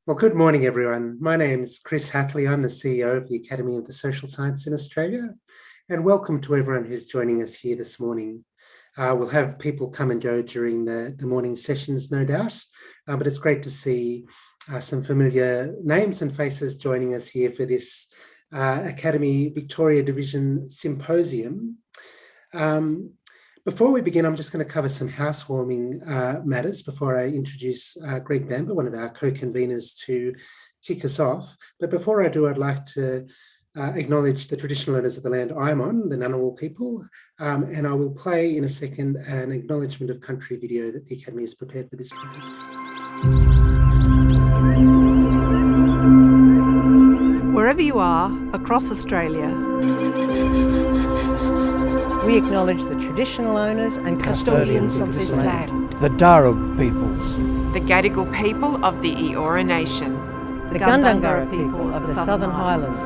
Well, good morning, everyone. My name is Chris Hatley. I'm the CEO of the Academy of the Social Science in Australia, and welcome to everyone who's joining us here this morning. We'll have people come and go during the morning sessions, no doubt, but it's great to see some familiar names and faces joining us here for this Academy Victoria Division Symposium. Before we begin, I'm just going to cover some housewarming matters before I introduce Greg Bamba, one of our co-conveners, to kick us off. But before I do, I'd like to acknowledge the traditional owners of the land I'm on, the Ngunnawal people, and I will play in a second an acknowledgement of country video that the Academy has prepared for this purpose. Wherever you are across Australia, we acknowledge the traditional owners and custodians of this land. The Darug peoples. The Gadigal people of the Eora Nation. The Gundungurra people of the Southern Highlands.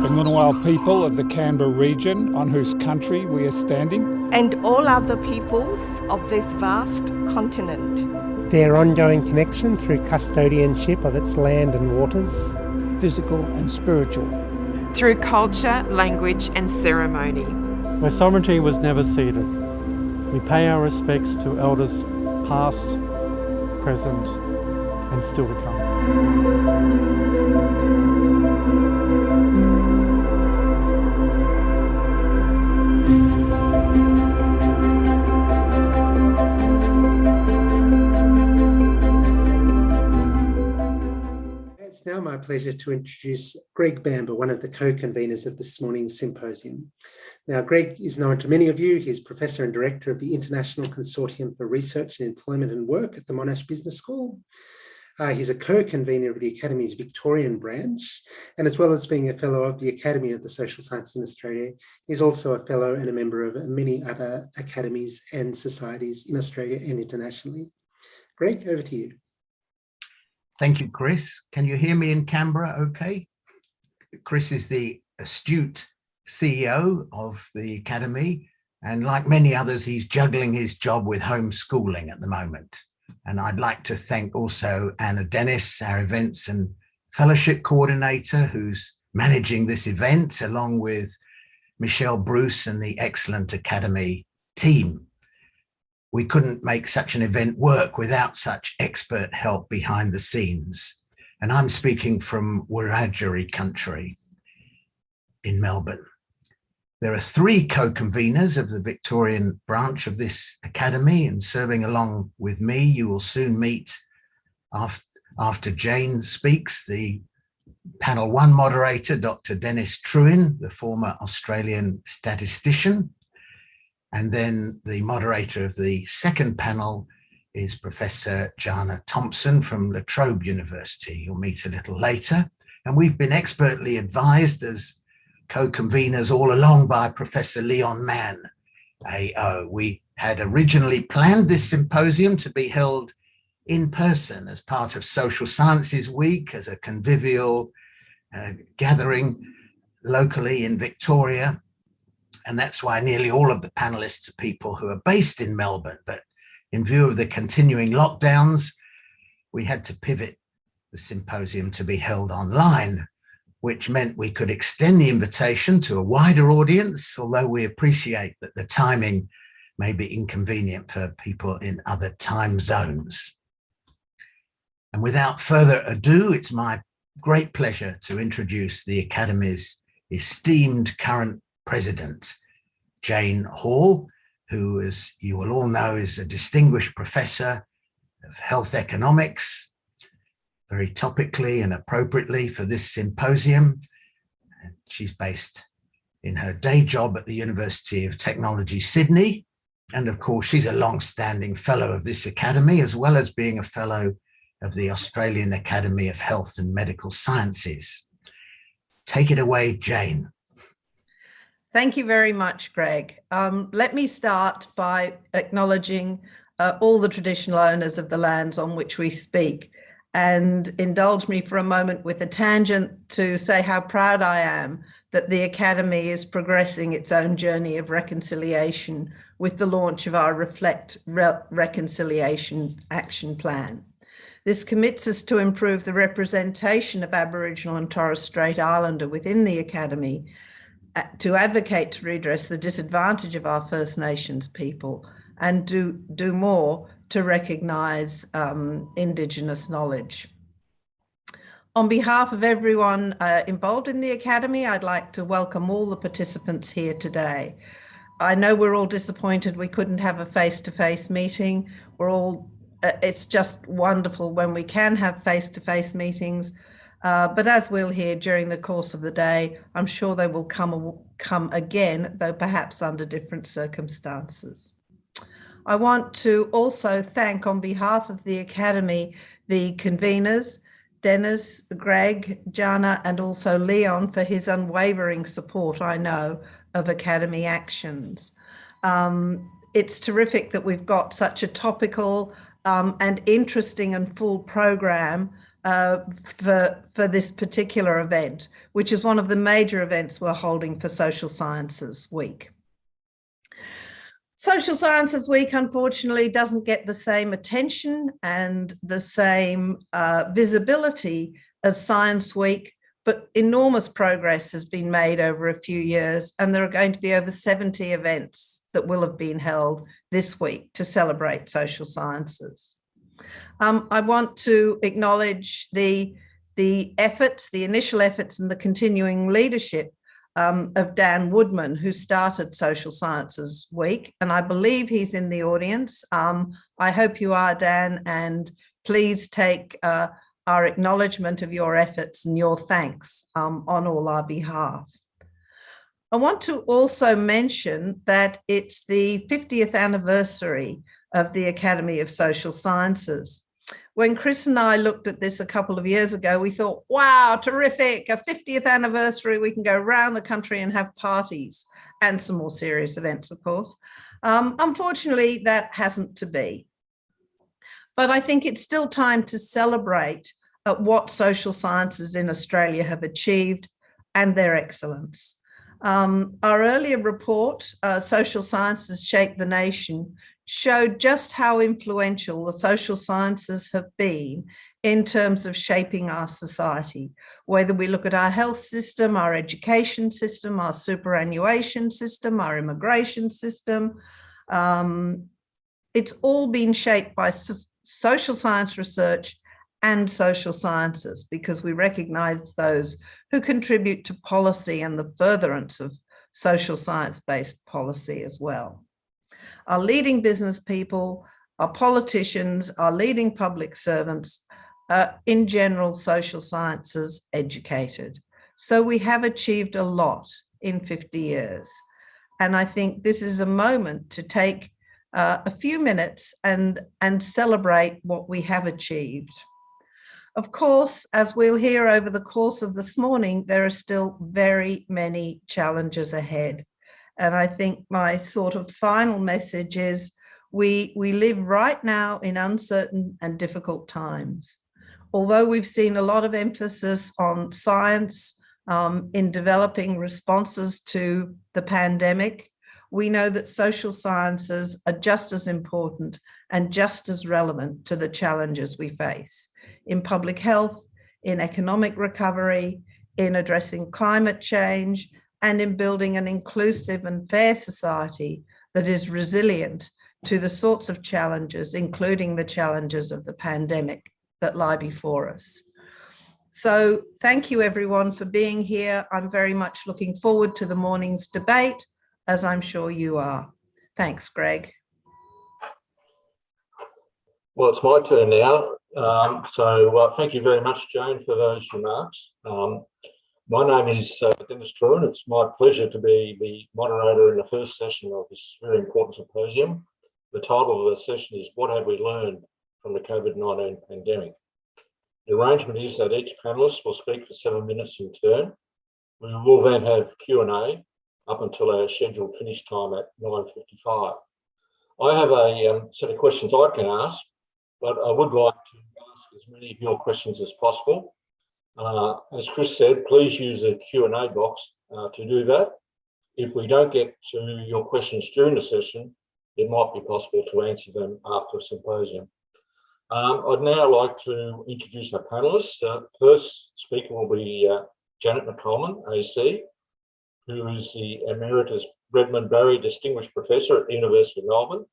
The Ngunnawal people of the Canberra region on whose country we are standing. And all other peoples of this vast continent. Their ongoing connection through custodianship of its land and waters. Physical and spiritual. Through culture, language and ceremony. Where sovereignty was never ceded. We pay our respects to elders past, present and still to come. It's now my pleasure to introduce Greg Bamba, one of the co-conveners of this morning's symposium. Now, Greg is known to many of you. He's Professor and Director of the International Consortium for Research in Employment and Work at the Monash Business School. He's a co-convener of the Academy's Victorian branch, and as well as being a Fellow of the Academy of the Social Sciences in Australia, he's also a Fellow and a member of many other academies and societies in Australia and internationally. Greg, over to you. Thank you, Chris. Can you hear me in Canberra okay? Chris is the astute CEO of the Academy, and like many others, he's juggling his job with homeschooling at the moment. And I'd like to thank also Anna Dennis, our events and fellowship coordinator, who's managing this event, along with Michelle Bruce and the excellent Academy team. We couldn't make such an event work without such expert help behind the scenes. And I'm speaking from Wiradjuri country in Melbourne. There are 3 co-conveners of the Victorian branch of this Academy, and serving along with me, you will soon meet, after Jane speaks, the panel 1 moderator, Dr. Dennis Trewin, the former Australian statistician. And then the moderator of the second panel is Professor Jana Thompson from La Trobe University. You'll meet a little later. And we've been expertly advised as co-conveners all along by Professor Leon Mann, AO. We had originally planned this symposium to be held in person as part of Social Sciences Week, as a convivial gathering locally in Victoria. And that's why nearly all of the panellists are people who are based in Melbourne. But in view of the continuing lockdowns, we had to pivot the symposium to be held online, which meant we could extend the invitation to a wider audience, although we appreciate that the timing may be inconvenient for people in other time zones. And without further ado, it's my great pleasure to introduce the Academy's esteemed current President, Jane Hall, who, as you will all know, is a distinguished professor of health economics, very topically and appropriately for this symposium. And she's based in her day job at the University of Technology, Sydney. And of course, she's a long-standing fellow of this Academy, as well as being a fellow of the Australian Academy of Health and Medical Sciences. Take it away, Jane. Thank you very much, Greg. Let me start by acknowledging all the traditional owners of the lands on which we speak, and indulge me for a moment with a tangent to say how proud I am that the Academy is progressing its own journey of reconciliation with the launch of our Reconciliation Action Plan. This commits us to improve the representation of Aboriginal and Torres Strait Islander within the Academy, to advocate to redress the disadvantage of our First Nations people, and do more to recognise Indigenous knowledge. On behalf of everyone involved in the Academy, I'd like to welcome all the participants here today. I know we're all disappointed we couldn't have a face-to-face meeting. It's just wonderful when we can have face-to-face meetings, but as we'll hear during the course of the day, I'm sure they will come again, though perhaps under different circumstances. I want to also thank, on behalf of the Academy, the conveners, Dennis, Greg, Jana, and also Leon, for his unwavering support, I know, of Academy actions. It's terrific that we've got such a topical and interesting and full program for this particular event, which is one of the major events we're holding for Social Sciences Week. Social Sciences Week, unfortunately, doesn't get the same attention and the same visibility as Science Week, but enormous progress has been made over a few years, and there are going to be over 70 events that will have been held this week to celebrate social sciences. I want to acknowledge the initial efforts and the continuing leadership of Dan Woodman, who started Social Sciences Week, and I believe he's in the audience. I hope you are, Dan, and please take our acknowledgement of your efforts and your thanks on all our behalf. I want to also mention that it's the 50th anniversary of the Academy of Social Sciences. When Chris and I looked at this a couple of years ago, we thought, wow, terrific, a 50th anniversary, we can go around the country and have parties and some more serious events, of course. Unfortunately, that hasn't to be. But I think it's still time to celebrate what social sciences in Australia have achieved and their excellence. Our earlier report, Social Sciences Shape the Nation, showed just how influential the social sciences have been in terms of shaping our society, whether we look at our health system, our education system, our superannuation system, our immigration system. It's all been shaped by social science research and social sciences, because we recognise those who contribute to policy and the furtherance of social science-based policy as well. Our leading business people, our politicians, our leading public servants, in general, social sciences educated. So we have achieved a lot in 50 years. And I think this is a moment to take a few minutes and celebrate what we have achieved. Of course, as we'll hear over the course of this morning, there are still very many challenges ahead. And I think my sort of final message is we live right now in uncertain and difficult times. Although we've seen a lot of emphasis on science in developing responses to the pandemic, we know that social sciences are just as important and just as relevant to the challenges we face in public health, in economic recovery, in addressing climate change, and in building an inclusive and fair society that is resilient to the sorts of challenges, including the challenges of the pandemic, that lie before us. So thank you everyone for being here. I'm very much looking forward to the morning's debate, as I'm sure you are. Thanks, Greg. Well, it's my turn now. Thank you very much, Jane, for those remarks. My name is Dennis Trewin. It's my pleasure to be the moderator in the first session of this very important symposium. The title of the session is What Have We Learned from the COVID-19 Pandemic? The arrangement is that each panellist will speak for 7 minutes in turn. We will then have Q&A up until our scheduled finish time at 9:55. I have a set of questions I can ask, but I would like to ask as many of your questions as possible. As Chris said, please use the Q&A box to do that. If we don't get to your questions during the session, it might be possible to answer them after a symposium. I'd now like to introduce our panellists. First speaker will be Janet McCalman, AC, who is the Emeritus Redmond Barry Distinguished Professor at the University of Melbourne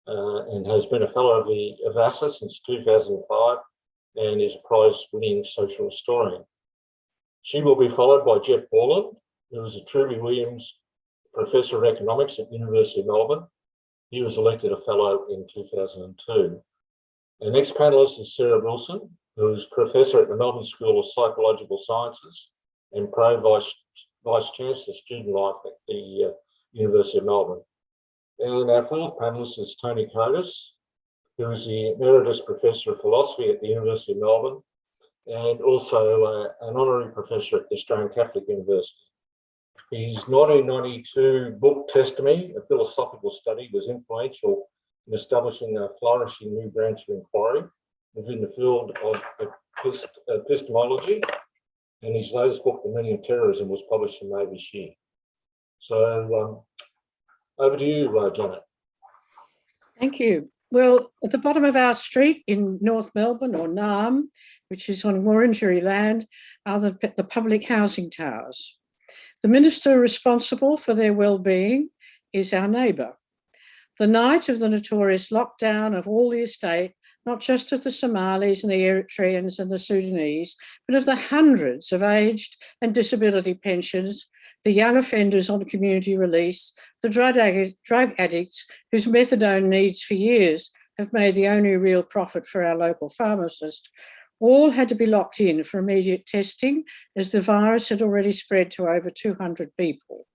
and has been a fellow of the AVASA since 2005 and is a prize-winning social historian. She will be followed by Jeff Borland, who is a Trewin Williams Professor of Economics at the University of Melbourne. He was elected a fellow in 2002. The next panellist is Sarah Wilson, who is Professor at the Melbourne School of Psychological Sciences and Vice Chancellor Student Life at the University of Melbourne. And our fourth panellist is Tony Coady, who is the Emeritus Professor of Philosophy at the University of Melbourne and also an Honorary Professor at the Australian Catholic University. His 1992 book, Testimony, a philosophical study, was influential in establishing a flourishing new branch of inquiry within the field of epistemology. And his latest book, The Meaning of Terrorism, was published in May this year. So over to you, Janet. Thank you. Well, at the bottom of our street in North Melbourne, or Naarm, which is on Wurundjeri land, are the public housing towers. The minister responsible for their well-being is our neighbour. The night of the notorious lockdown of all the estate, not just of the Somalis and the Eritreans and the Sudanese, but of the hundreds of aged and disability pensioners, the young offenders on community release, the drug addicts whose methadone needs for years have made the only real profit for our local pharmacist, all had to be locked in for immediate testing as the virus had already spread to over 200 people.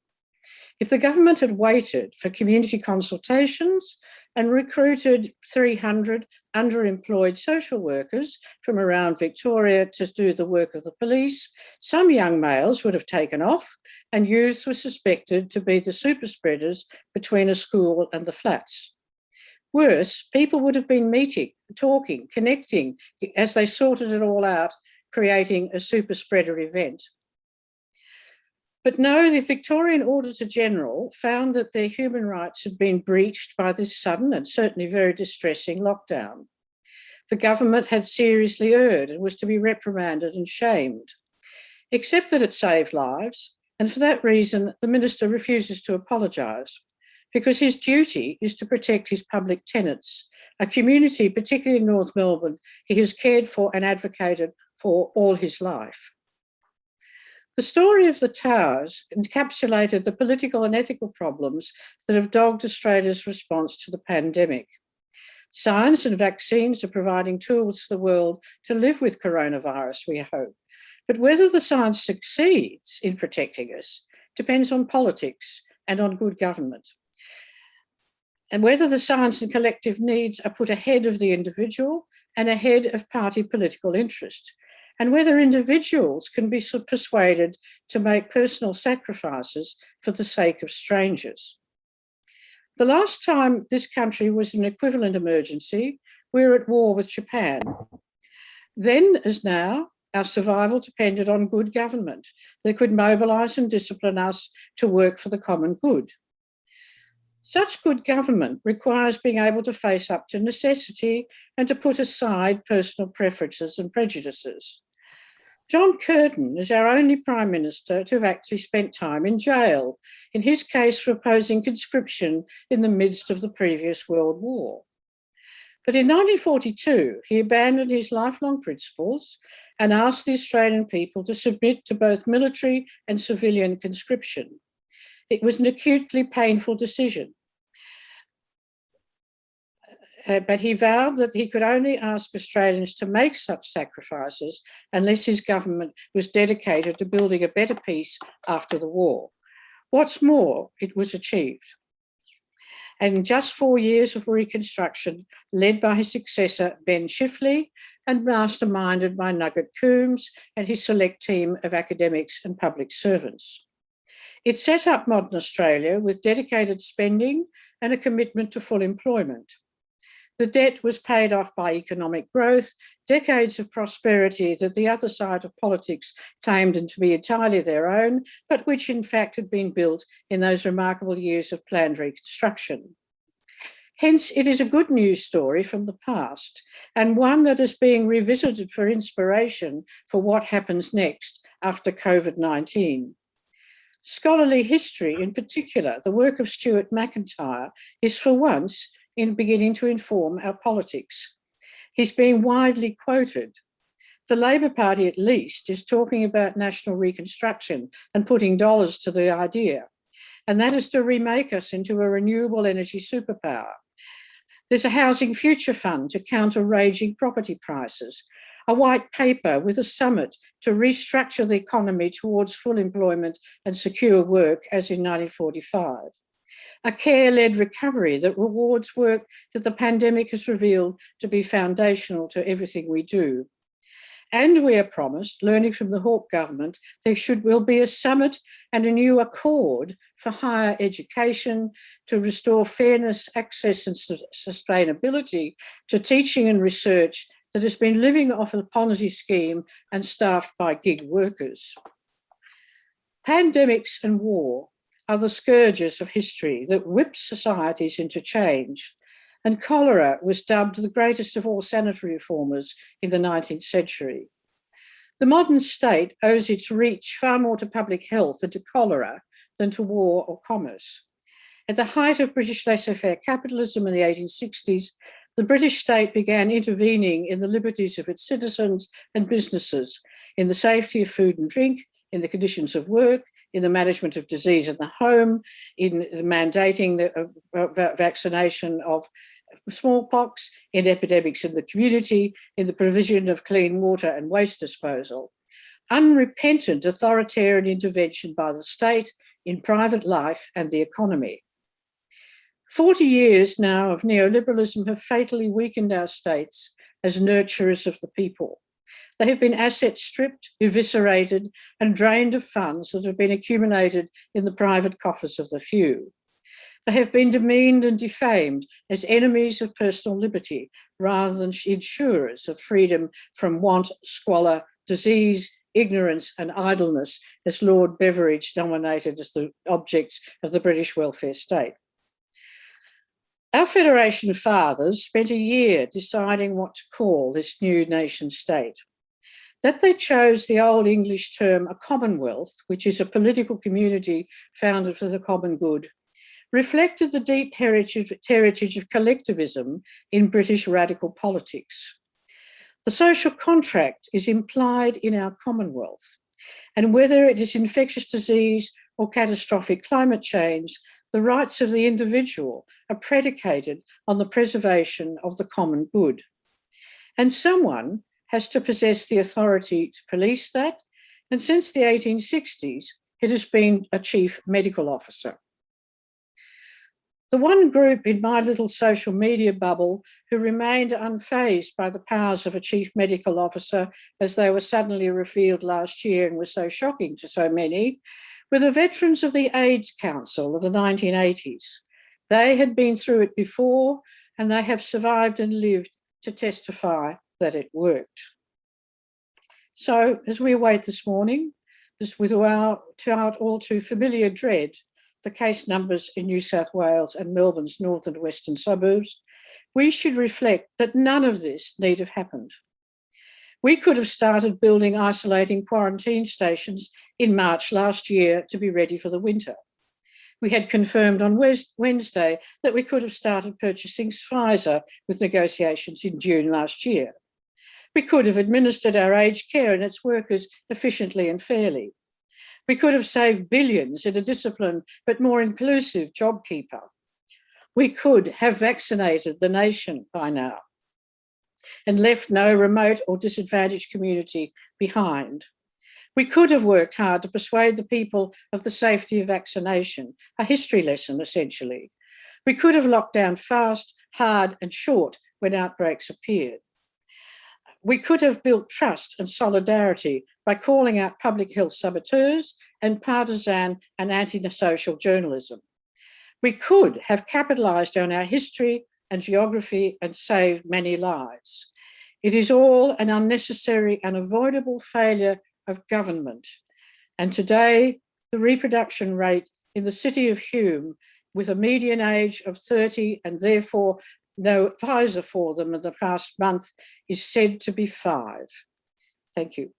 If the government had waited for community consultations and recruited 300 underemployed social workers from around Victoria to do the work of the police, some young males would have taken off and youths were suspected to be the super spreaders between a school and the flats. Worse, people would have been meeting, talking, connecting as they sorted it all out, creating a super spreader event. But no, the Victorian Auditor General found that their human rights had been breached by this sudden and certainly very distressing lockdown. The government had seriously erred and was to be reprimanded and shamed, except that it saved lives, and for that reason, the minister refuses to apologise, because his duty is to protect his public tenants, a community, particularly in North Melbourne, he has cared for and advocated for all his life. The story of the towers encapsulated the political and ethical problems that have dogged Australia's response to the pandemic. Science and vaccines are providing tools for the world to live with coronavirus, we hope. But whether the science succeeds in protecting us depends on politics and on good government. And whether the science and collective needs are put ahead of the individual and ahead of party political interest, and whether individuals can be persuaded to make personal sacrifices for the sake of strangers. The last time this country was in an equivalent emergency, we were at war with Japan. Then, as now, our survival depended on good government that could mobilise and discipline us to work for the common good. Such good government requires being able to face up to necessity and to put aside personal preferences and prejudices. John Curtin is our only Prime Minister to have actually spent time in jail, in his case for opposing conscription in the midst of the previous World War. But in 1942, he abandoned his lifelong principles and asked the Australian people to submit to both military and civilian conscription. It was an acutely painful decision. But he vowed that he could only ask Australians to make such sacrifices unless his government was dedicated to building a better peace after the war. What's more, it was achieved. And in just 4 years of Reconstruction, led by his successor, Ben Chifley, and masterminded by Nugget Coombs and his select team of academics and public servants. It set up modern Australia with dedicated spending and a commitment to full employment. The debt was paid off by economic growth, decades of prosperity that the other side of politics claimed to be entirely their own, but which in fact had been built in those remarkable years of planned reconstruction. Hence, it is a good news story from the past, and one that is being revisited for inspiration for what happens next after COVID-19. Scholarly history, in particular, the work of Stuart McIntyre, is for once in beginning to inform our politics. He's being widely quoted. The Labor Party, at least, is talking about national reconstruction and putting dollars to the idea, and that is to remake us into a renewable energy superpower. There's a housing future fund to counter raging property prices, a white paper with a summit to restructure the economy towards full employment and secure work as in 1945. A care-led recovery that rewards work that the pandemic has revealed to be foundational to everything we do. And we are promised, learning from the Hawke government, there will be a summit and a new accord for higher education to restore fairness, access and sustainability to teaching and research that has been living off a Ponzi scheme and staffed by gig workers. Pandemics and war are the scourges of history that whip societies into change, and cholera was dubbed the greatest of all sanitary reformers in the 19th century. The modern state owes its reach far more to public health and to cholera than to war or commerce. At the height of British laissez-faire capitalism in the 1860s, the British state began intervening in the liberties of its citizens and businesses, in the safety of food and drink, in the conditions of work, in the management of disease in the home, in mandating the vaccination of smallpox, in epidemics in the community, in the provision of clean water and waste disposal. Unrepentant authoritarian intervention by the state in private life and the economy. 40 years now of neoliberalism have fatally weakened our states as nurturers of the people. They have been asset stripped, eviscerated, and drained of funds that have been accumulated in the private coffers of the few. They have been demeaned and defamed as enemies of personal liberty rather than insurers of freedom from want, squalor, disease, ignorance, and idleness, as Lord Beveridge nominated as the objects of the British welfare state. Our Federation fathers spent a year deciding what to call this new nation state. That they chose the old English term a commonwealth, which is a political community founded for the common good, reflected the deep heritage of collectivism in British radical politics. The social contract is implied in our commonwealth, and whether it is infectious disease or catastrophic climate change, the rights of the individual are predicated on the preservation of the common good. And someone has to possess the authority to police that, and since the 1860s, it has been a chief medical officer. The one group in my little social media bubble who remained unfazed by the powers of a chief medical officer as they were suddenly revealed last year and were so shocking to so many, were the veterans of the AIDS Council of the 1980s. They had been through it before, and they have survived and lived to testify that it worked. So as we await this morning, with our all too familiar dread, the case numbers in New South Wales and Melbourne's north and western suburbs, we should reflect that none of this need have happened. We could have started building isolating quarantine stations in March last year to be ready for the winter. We had confirmed on Wednesday that we could have started purchasing Pfizer with negotiations in June last year. We could have administered our aged care and its workers efficiently and fairly. We could have saved billions in a disciplined but more inclusive JobKeeper. We could have vaccinated the nation by now and left no remote or disadvantaged community behind. We could have worked hard to persuade the people of the safety of vaccination, a history lesson essentially. We could have locked down fast, hard and short when outbreaks appeared. We could have built trust and solidarity by calling out public health saboteurs and partisan and anti-social journalism. We could have capitalised on our history, and geography and saved many lives. It is all an unnecessary and avoidable failure of government. And today, the reproduction rate in the city of Hume, with a median age of 30 and therefore no Pfizer for them in the past month, is said to be 5. Thank you.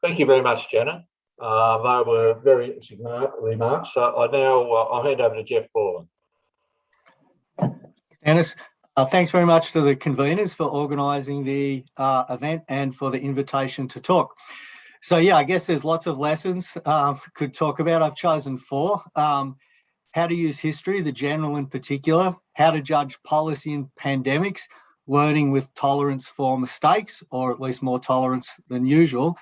Thank you very much, Janet. They were very significant remarks. I'll hand over to Jeff Borland. Dennis, thanks very much to the conveners for organising the event and for the invitation to talk. So yeah, I guess there's lots of lessons could talk about. I've chosen 4. How to use history, the general in particular, how to judge policy in pandemics, learning with tolerance for mistakes, or at least more tolerance than usual,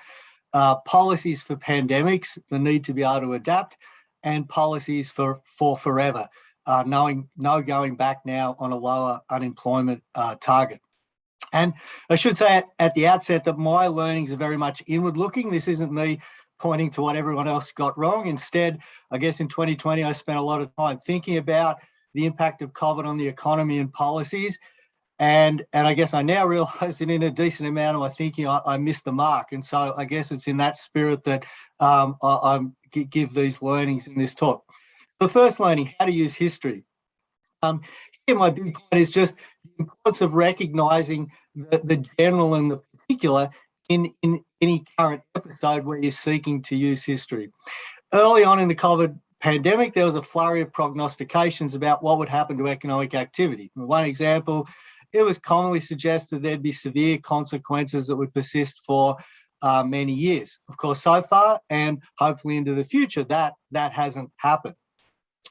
policies for pandemics, the need to be able to adapt, and policies for forever, knowing no going back now on a lower unemployment target. And I should say at the outset that my learnings are very much inward looking. This isn't me pointing to what everyone else got wrong. Instead, I guess in 2020, I spent a lot of time thinking about the impact of COVID on the economy and policies. And I guess I now realise that in a decent amount of my thinking, I missed the mark. And so I guess it's in that spirit that I give these learnings in this talk. The first learning, how to use history. Here my big point is just the importance of recognising the general and the particular in any current episode where you're seeking to use history. Early on in the COVID pandemic, there was a flurry of prognostications about what would happen to economic activity. One example, it was commonly suggested there'd be severe consequences that would persist for many years. Of course, so far and hopefully into the future, that hasn't happened.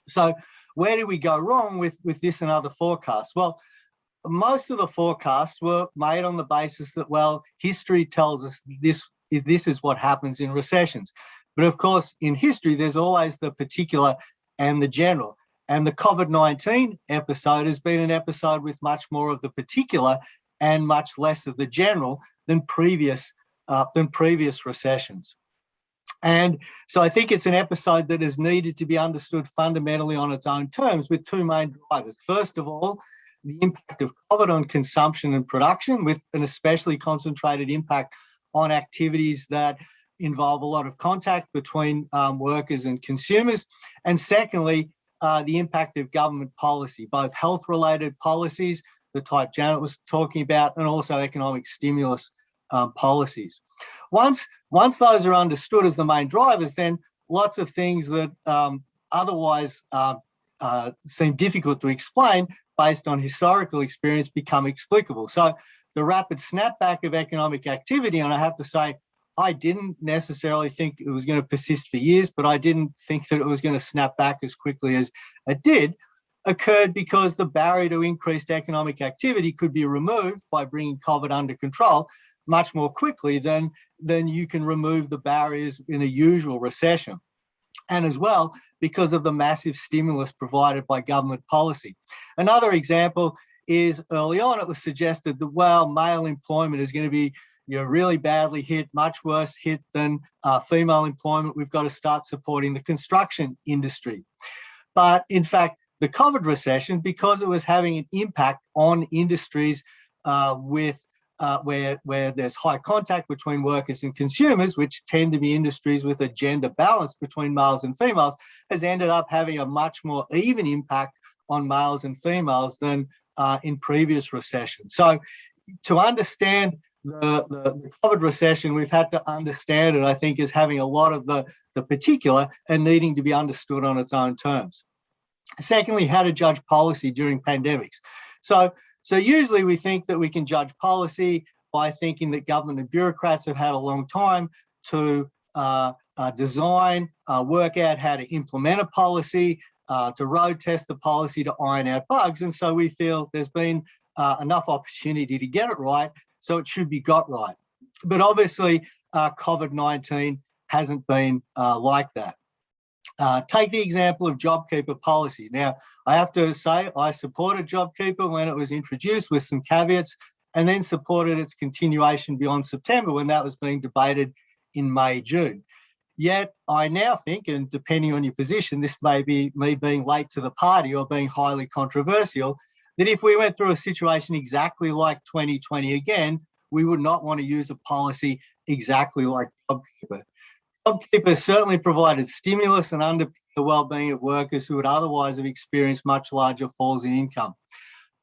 So where did we go wrong with this and other forecasts? Well, most of the forecasts were made on the basis that, well, history tells us this is what happens in recessions. But of course, in history, there's always the particular and the general. And the COVID-19 episode has been an episode with much more of the particular and much less of the general than previous recessions. And so I think it's an episode that is needed to be understood fundamentally on its own terms with 2 main drivers. First of all, the impact of COVID on consumption and production, with an especially concentrated impact on activities that involve a lot of contact between workers and consumers. And secondly, the impact of government policy, both health-related policies, the type Janet was talking about, and also economic stimulus policies. Once those are understood as the main drivers, then lots of things that otherwise seem difficult to explain based on historical experience become explicable. So the rapid snapback of economic activity, and I have to say, I didn't necessarily think it was going to persist for years, but I didn't think that it was going to snap back as quickly as it did, occurred because the barrier to increased economic activity could be removed by bringing COVID under control much more quickly than you can remove the barriers in a usual recession. And as well, because of the massive stimulus provided by government policy. Another example is early on, it was suggested that, well, male employment is going to be really badly hit, much worse hit than female employment. We've got to start supporting the construction industry. But in fact, the COVID recession, because it was having an impact on industries where there's high contact between workers and consumers, which tend to be industries with a gender balance between males and females, has ended up having a much more even impact on males and females than in previous recessions. So to understand the COVID recession, we've had to understand it, I think, as having a lot of the particular and needing to be understood on its own terms. Secondly, how to judge policy during pandemics. So usually we think that we can judge policy by thinking that government and bureaucrats have had a long time to design, work out how to implement a policy, to road test the policy, to iron out bugs. And so we feel there's been enough opportunity to get it right, so it should be got right. But obviously, COVID-19 hasn't been like that. Take the example of JobKeeper policy. Now, I have to say I supported JobKeeper when it was introduced with some caveats, and then supported its continuation beyond September when that was being debated in May, June. Yet I now think, and depending on your position, this may be me being late to the party or being highly controversial, that if we went through a situation exactly like 2020 again, we would not want to use a policy exactly like JobKeeper. JobKeeper certainly provided stimulus and underpinned the well-being of workers who would otherwise have experienced much larger falls in income.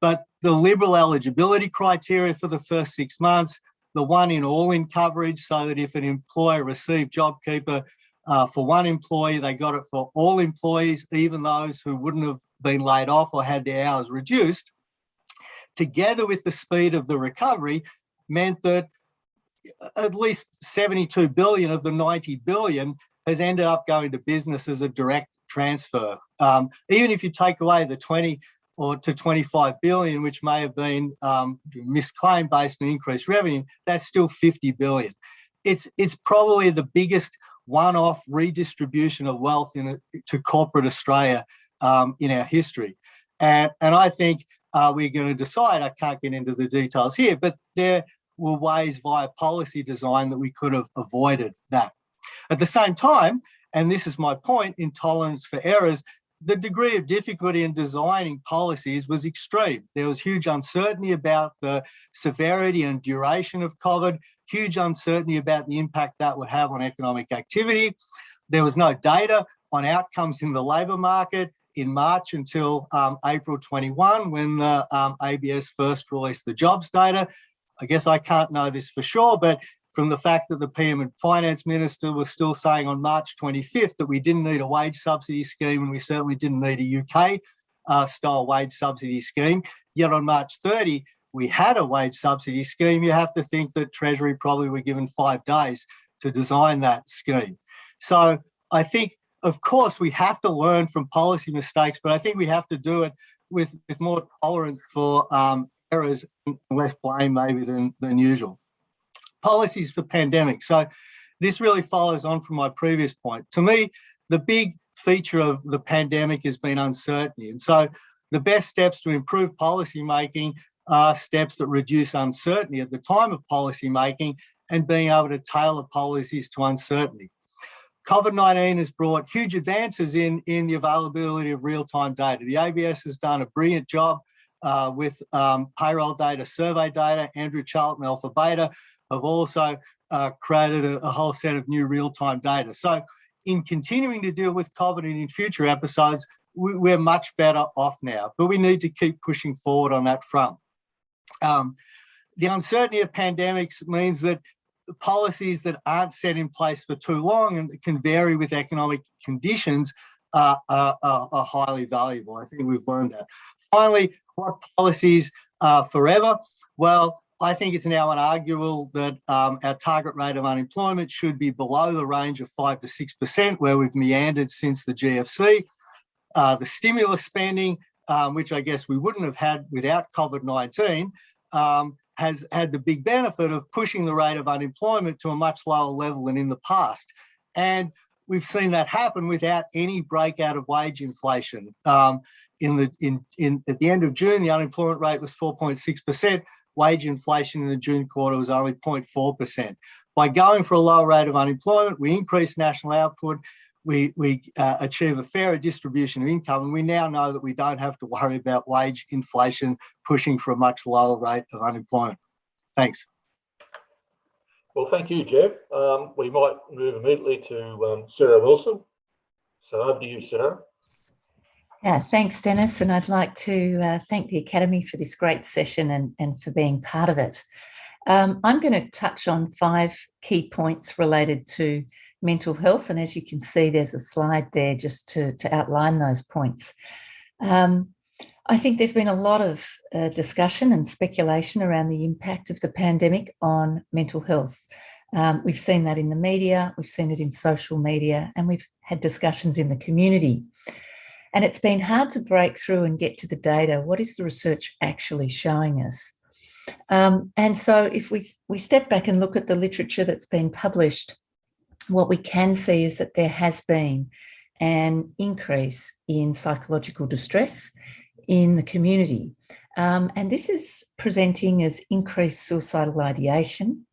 But the liberal eligibility criteria for the first 6 months, the one in all-in coverage, so that if an employer received JobKeeper for one employee, they got it for all employees, even those who wouldn't have been laid off or had their hours reduced, together with the speed of the recovery, meant that at least 72 billion of the 90 billion has ended up going to business as a direct transfer. Even if you take away the 20 or to 25 billion, which may have been misclaimed based on increased revenue, that's still 50 billion. It's probably the biggest one-off redistribution of wealth to corporate Australia in our history. And I think we're going to decide, I can't get into the details here, but there were ways via policy design that we could have avoided that. At the same time, and this is my point, in tolerance for errors, the degree of difficulty in designing policies was extreme. There was huge uncertainty about the severity and duration of COVID, huge uncertainty about the impact that would have on economic activity. There was no data on outcomes in the labour market in March until April 21, when the ABS first released the jobs data. I guess I can't know this for sure, but from the fact that the PM and Finance Minister was still saying on March 25th that we didn't need a wage subsidy scheme, and we certainly didn't need a UK style wage subsidy scheme. Yet on March 30, we had a wage subsidy scheme. You have to think that Treasury probably were given 5 days to design that scheme. So I think, of course, we have to learn from policy mistakes, but I think we have to do it with more tolerance for errors and less blame maybe than usual. Policies for pandemics. So this really follows on from my previous point. To me, the big feature of the pandemic has been uncertainty. And so the best steps to improve policy making are steps that reduce uncertainty at the time of policy making and being able to tailor policies to uncertainty. COVID-19 has brought huge advances in the availability of real-time data. The ABS has done a brilliant job with payroll data, survey data. Andrew Charlton, Alpha Beta, have also created a whole set of new real-time data. So in continuing to deal with COVID and in future episodes, we're much better off now, but we need to keep pushing forward on that front. The uncertainty of pandemics means that policies that aren't set in place for too long and can vary with economic conditions are highly valuable. I think we've learned that. Finally, what policies are forever? Well, I think it's now unarguable that our target rate of unemployment should be below the range of 5 to 6%, where we've meandered since the GFC. The stimulus spending, which I guess we wouldn't have had without COVID-19, has had the big benefit of pushing the rate of unemployment to a much lower level than in the past. And we've seen that happen without any breakout of wage inflation. At the end of June, the unemployment rate was 4.6%. Wage inflation in the June quarter was only 0.4%. By going for a lower rate of unemployment, we increase national output, we achieve a fairer distribution of income, and we now know that we don't have to worry about wage inflation pushing for a much lower rate of unemployment. Thanks. Well, thank you, Jeff. We might move immediately to Sarah Wilson. So over to you, Sarah. Yeah, thanks, Dennis. And I'd like to thank the Academy for this great session and for being part of it. I'm going to touch on 5 key points related to mental health. And as you can see, there's a slide there just to outline those points. I think there's been a lot of discussion and speculation around the impact of the pandemic on mental health. We've seen that in the media, we've seen it in social media, and we've had discussions in the community. And it's been hard to break through and get to the data. What is the research actually showing us? And so if we step back and look at the literature that's been published, what we can see is that there has been an increase in psychological distress in the community. And this is presenting as increased suicidal ideation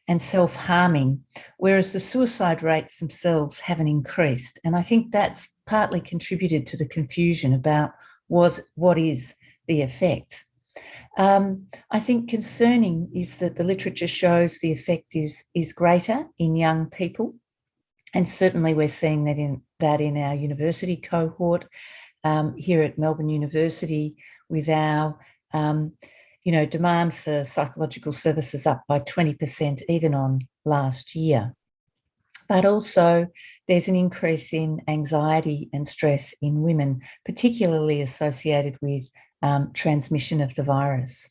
and self-harming, whereas the suicide rates themselves haven't increased. And I think that's partly contributed to the confusion about what is the effect. I think concerning is that the literature shows the effect is greater in young people. And certainly we're seeing that in our university cohort here at Melbourne University, with our demand for psychological services up by 20% even on last year. But also there's an increase in anxiety and stress in women, particularly associated with transmission of the virus.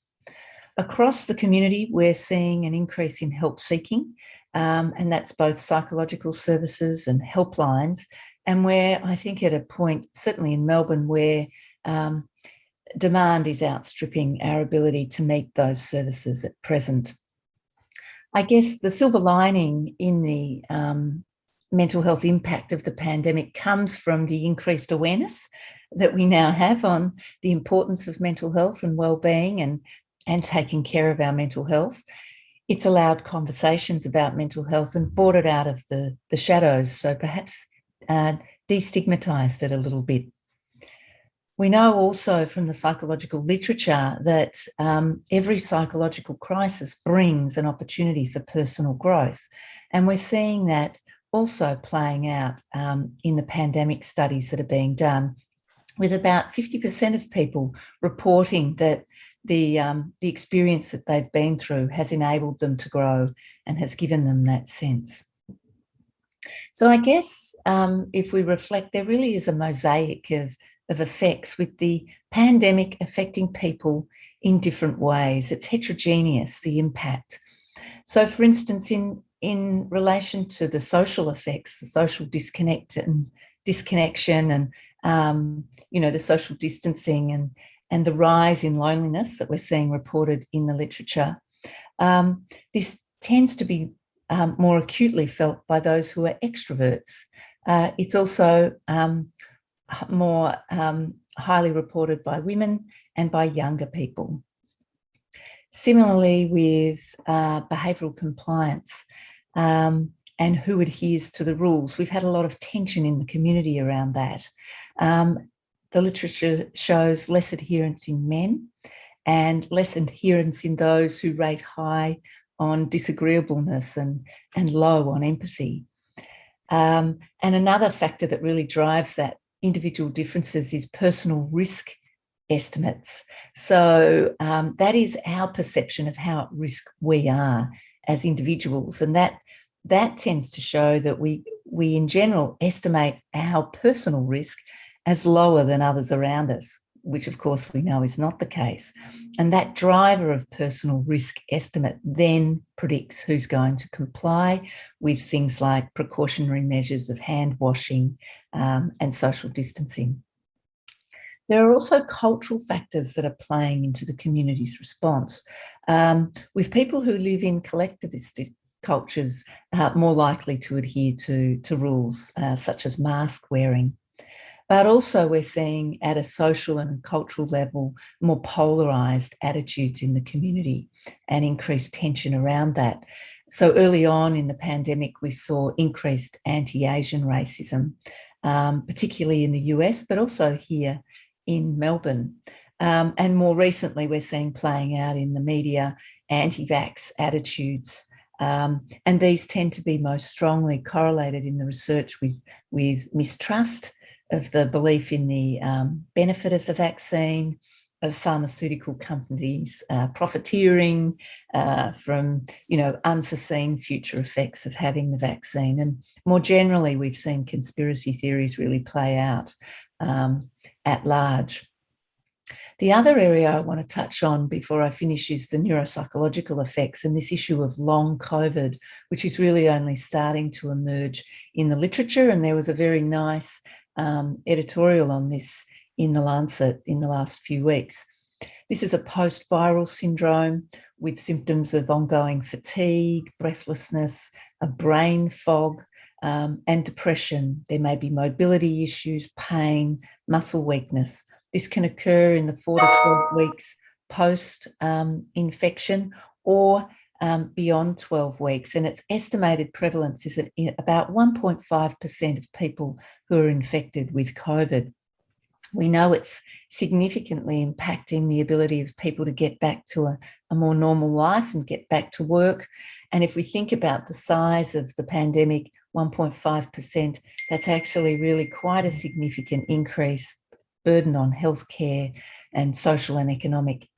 Across the community, we're seeing an increase in help seeking, and that's both psychological services and helplines. And we're, I think, at a point, certainly in Melbourne, where demand is outstripping our ability to meet those services at present. I guess the silver lining in the mental health impact of the pandemic comes from the increased awareness that we now have on the importance of mental health and well-being and taking care of our mental health. It's allowed conversations about mental health and brought it out of the shadows, so perhaps destigmatised it a little bit. We know also from the psychological literature that every psychological crisis brings an opportunity for personal growth. And we're seeing that also playing out in the pandemic studies that are being done, with about 50% of people reporting that the experience that they've been through has enabled them to grow and has given them that sense. So I guess if we reflect, there really is a mosaic of effects, with the pandemic affecting people in different ways. It's heterogeneous, the impact. So for instance, in relation to the social effects, the social disconnection and the social distancing and the rise in loneliness that we're seeing reported in the literature, this tends to be more acutely felt by those who are extroverts. It's also more highly reported by women and by younger people. Similarly with behavioural compliance and who adheres to the rules, we've had a lot of tension in the community around that. The literature shows less adherence in men and less adherence in those who rate high on disagreeableness and low on empathy. And another factor that really drives that individual differences is personal risk estimates. So that is our perception of how at risk we are as individuals. And that tends to show that we in general estimate our personal risk as lower than others around us, which of course we know is not the case. And that driver of personal risk estimate then predicts who's going to comply with things like precautionary measures of hand washing and social distancing. There are also cultural factors that are playing into the community's response, with people who live in collectivist cultures more likely to adhere to rules such as mask wearing. But also we're seeing at a social and cultural level more polarised attitudes in the community and increased tension around that. So early on in the pandemic, we saw increased anti-Asian racism, particularly in the US, but also here in Melbourne. And more recently, we're seeing playing out in the media anti-vax attitudes. And these tend to be most strongly correlated in the research with mistrust of the belief in the benefit of the vaccine, of pharmaceutical companies profiteering from unforeseen future effects of having the vaccine. And more generally, we've seen conspiracy theories really play out at large. The other area I want to touch on before I finish is the neuropsychological effects and this issue of long COVID, which is really only starting to emerge in the literature. And there was a very nice editorial on this in The Lancet in the last few weeks. This is a post-viral syndrome with symptoms of ongoing fatigue, breathlessness, a brain fog, and depression. There may be mobility issues, pain, muscle weakness. This can occur in the 4 to 12 weeks post-infection or beyond 12 weeks. And its estimated prevalence is at about 1.5% of people who are infected with COVID. We know it's significantly impacting the ability of people to get back to a more normal life and get back to work. And if we think about the size of the pandemic, 1.5%, that's actually really quite a significant increase, burden on healthcare and social and economic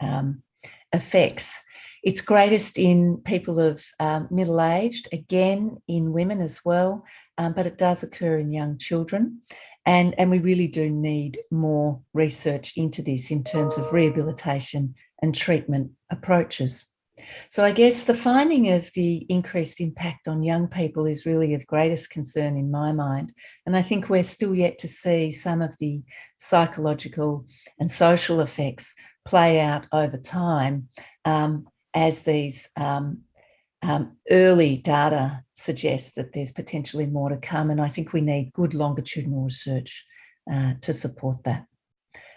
effects. It's greatest in people of middle-aged, again in women as well, but it does occur in young children. And we really do need more research into this in terms of rehabilitation and treatment approaches. So I guess the finding of the increased impact on young people is really of greatest concern in my mind. And I think we're still yet to see some of the psychological and social effects play out over time as these early data suggests that there's potentially more to come. And I think we need good longitudinal research to support that.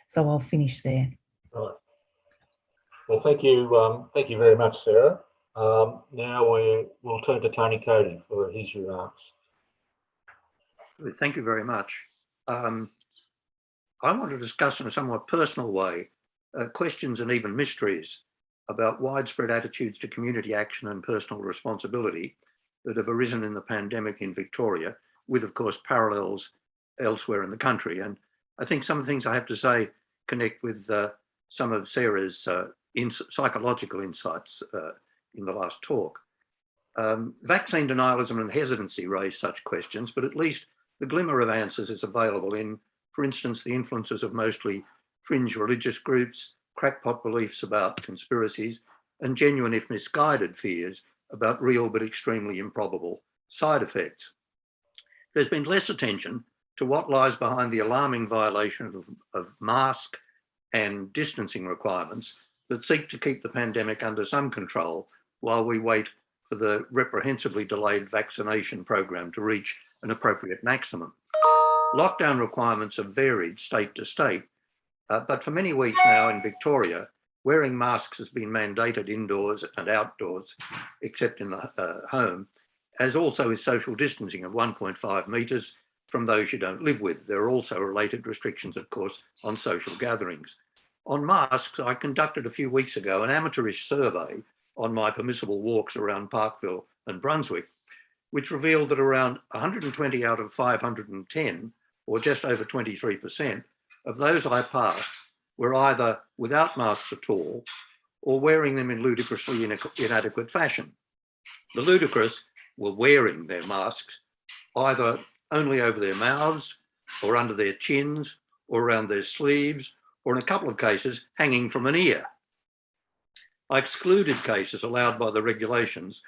So I'll finish there. Right. Well, thank you very much, Sarah. Now we'll turn to Tony Coady for his remarks. Thank you very much. I want to discuss in a somewhat personal way questions and even mysteries about widespread attitudes to community action and personal responsibility that have arisen in the pandemic in Victoria, with, of course, parallels elsewhere in the country. And I think some of the things I have to say connect with some of Sarah's psychological insights in the last talk. Vaccine denialism and hesitancy raise such questions, but at least the glimmer of answers is available in, for instance, the influences of mostly fringe religious groups, crackpot beliefs about conspiracies, and genuine, if misguided, fears about real but extremely improbable side effects. There's been less attention to what lies behind the alarming violation of mask and distancing requirements that seek to keep the pandemic under some control while we wait for the reprehensibly delayed vaccination program to reach an appropriate maximum. Lockdown requirements have varied state to state, but for many weeks now in Victoria, wearing masks has been mandated indoors and outdoors, except in the home, as also is social distancing of 1.5 metres from those you don't live with. There are also related restrictions, of course, on social gatherings. On masks, I conducted a few weeks ago an amateurish survey on my permissible walks around Parkville and Brunswick, which revealed that around 120 out of 510, or just over 23%, of those I passed were either without masks at all or wearing them in ludicrously inadequate fashion. The ludicrous were wearing their masks either only over their mouths or under their chins or around their sleeves, or in a couple of cases, hanging from an ear. I excluded cases allowed by the regulations,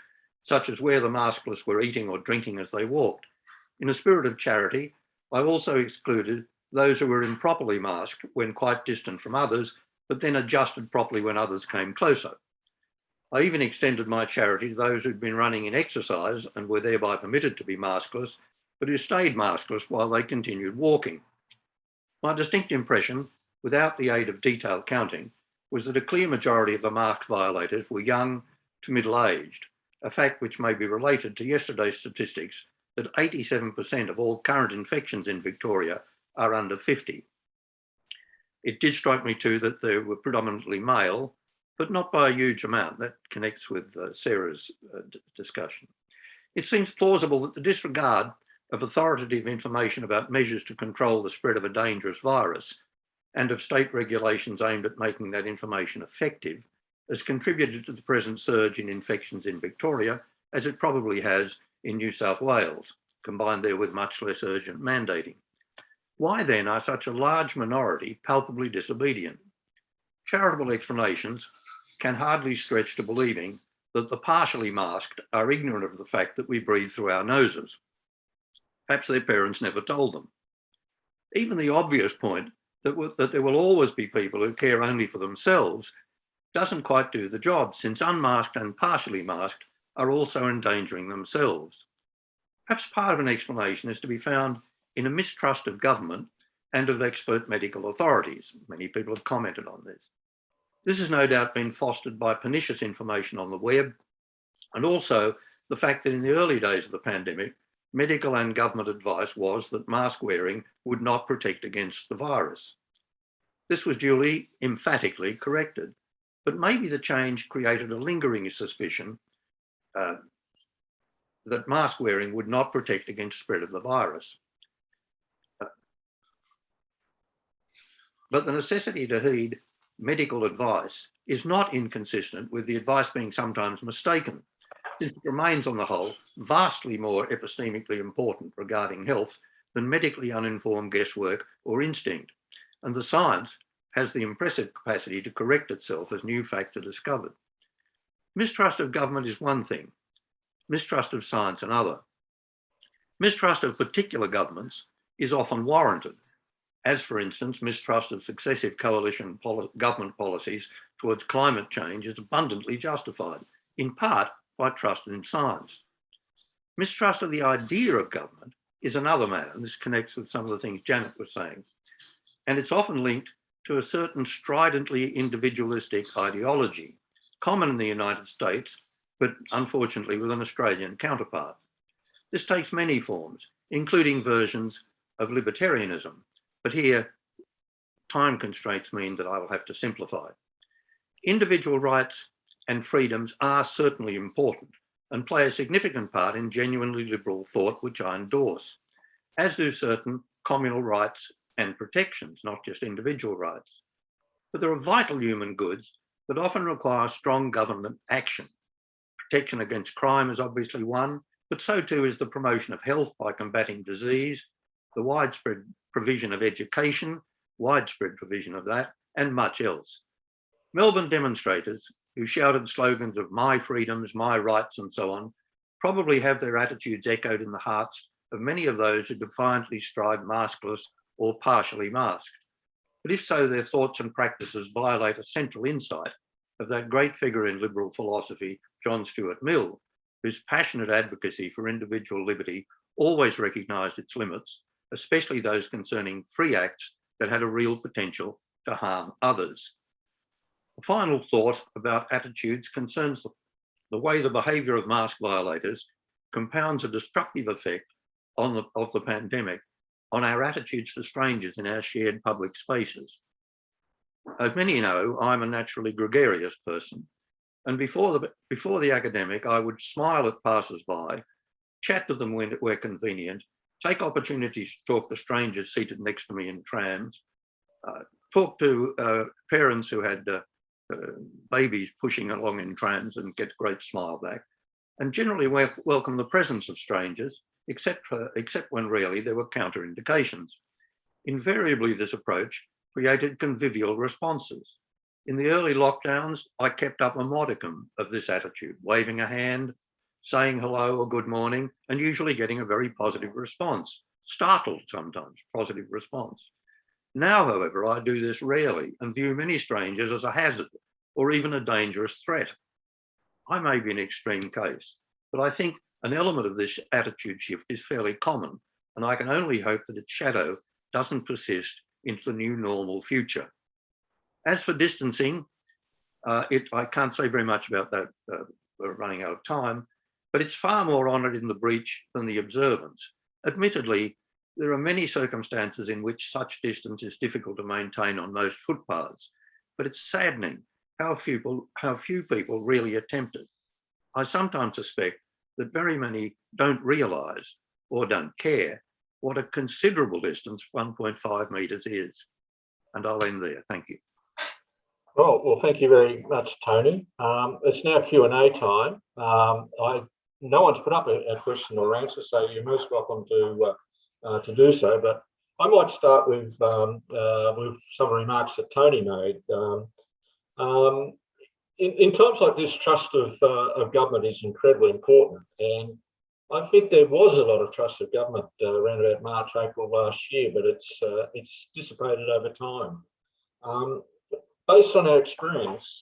such as where the maskless were eating or drinking as they walked. In a spirit of charity, I also excluded those who were improperly masked when quite distant from others, but then adjusted properly when others came closer. I even extended my charity to those who'd been running in exercise and were thereby permitted to be maskless, but who stayed maskless while they continued walking. My distinct impression, without the aid of detailed counting, was that a clear majority of the mask violators were young to middle-aged, a fact which may be related to yesterday's statistics that 87% of all current infections in Victoria are under 50. It did strike me too that they were predominantly male, but not by a huge amount. That connects with Sarah's discussion. It seems plausible that the disregard of authoritative information about measures to control the spread of a dangerous virus and of state regulations aimed at making that information effective has contributed to the present surge in infections in Victoria, as it probably has in New South Wales, combined there with much less urgent mandating. Why then are such a large minority palpably disobedient? Charitable explanations can hardly stretch to believing that the partially masked are ignorant of the fact that we breathe through our noses. Perhaps their parents never told them. Even the obvious point that there will always be people who care only for themselves doesn't quite do the job, since unmasked and partially masked are also endangering themselves. Perhaps part of an explanation is to be found in a mistrust of government and of expert medical authorities. Many people have commented on this. This has no doubt been fostered by pernicious information on the web, And also the fact that in the early days of the pandemic, medical and government advice was that mask wearing would not protect against the virus. This was duly, emphatically corrected, but maybe the change created a lingering suspicion that mask wearing would not protect against spread of the virus. But the necessity to heed medical advice is not inconsistent with the advice being sometimes mistaken, since it remains on the whole vastly more epistemically important regarding health than medically uninformed guesswork or instinct. And the science has the impressive capacity to correct itself as new facts are discovered. Mistrust of government is one thing, mistrust of science another. Mistrust of particular governments is often warranted, as for instance, mistrust of successive coalition government policies towards climate change is abundantly justified, in part by trust in science. Mistrust of the idea of government is another matter, and this connects with some of the things Janet was saying, and it's often linked to a certain stridently individualistic ideology, common in the United States, but unfortunately with an Australian counterpart. This takes many forms, including versions of libertarianism, but here time constraints mean that I will have to simplify. Individual rights and freedoms are certainly important and play a significant part in genuinely liberal thought, which I endorse, as do certain communal rights and protections, not just individual rights. But there are vital human goods that often require strong government action. Protection against crime is obviously one, but so too is the promotion of health by combating disease, the widespread provision of education, widespread provision of that, and much else. Melbourne demonstrators who shouted slogans of my freedoms, my rights, and so on, probably have their attitudes echoed in the hearts of many of those who defiantly stride maskless or partially masked. But if so, their thoughts and practices violate a central insight of that great figure in liberal philosophy, John Stuart Mill, whose passionate advocacy for individual liberty always recognised its limits, especially those concerning free acts that had a real potential to harm others. A final thought about attitudes concerns the way the behaviour of mask violators compounds a destructive effect of the pandemic on our attitudes to strangers in our shared public spaces. As many know, I'm a naturally gregarious person, and before the academic, I would smile at passers-by, chat to them where convenient, take opportunities to talk to strangers seated next to me in trams, talk to parents who had babies pushing along in trams and get a great smile back, and generally welcome the presence of strangers, except when rarely there were counterindications. Invariably, this approach created convivial responses. In the early lockdowns, I kept up a modicum of this attitude, waving a hand, saying hello or good morning, and usually getting a very positive response, startled sometimes, positive response. Now, however, I do this rarely and view many strangers as a hazard or even a dangerous threat. I may be an extreme case, but I think an element of this attitude shift is fairly common, and I can only hope that its shadow doesn't persist into the new normal future. As for distancing, I can't say very much about that, we're running out of time, but it's far more honoured in the breach than the observance. Admittedly, there are many circumstances in which such distance is difficult to maintain on most footpaths, but it's saddening how few people really attempt it. I sometimes suspect that very many don't realise or don't care what a considerable distance 1.5 metres is. And I'll end there. Thank you. Well, thank you very much, Tony. It's now Q&A time. No one's put up a question or answer, so you're most welcome to do so. But I might start with some remarks that Tony made. In times like this, trust of government is incredibly important, and I think there was a lot of trust of government around about March, April last year, but it's dissipated over time. Based on our experience,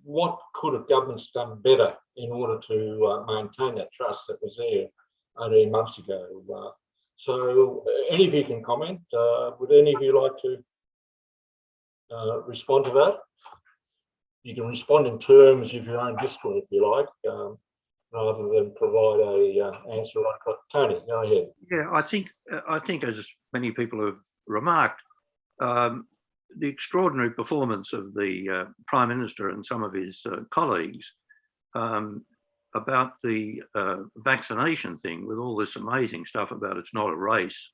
what could have governments done better in order to maintain that trust that was there 18 months ago? So any of you can comment. Would any of you like to respond to that? You can respond in terms of your own discipline if you like. rather than provide a answer like that. Tony, go ahead. Yeah, I think as many people have remarked, the extraordinary performance of the Prime Minister and some of his colleagues about the vaccination thing, with all this amazing stuff about it's not a race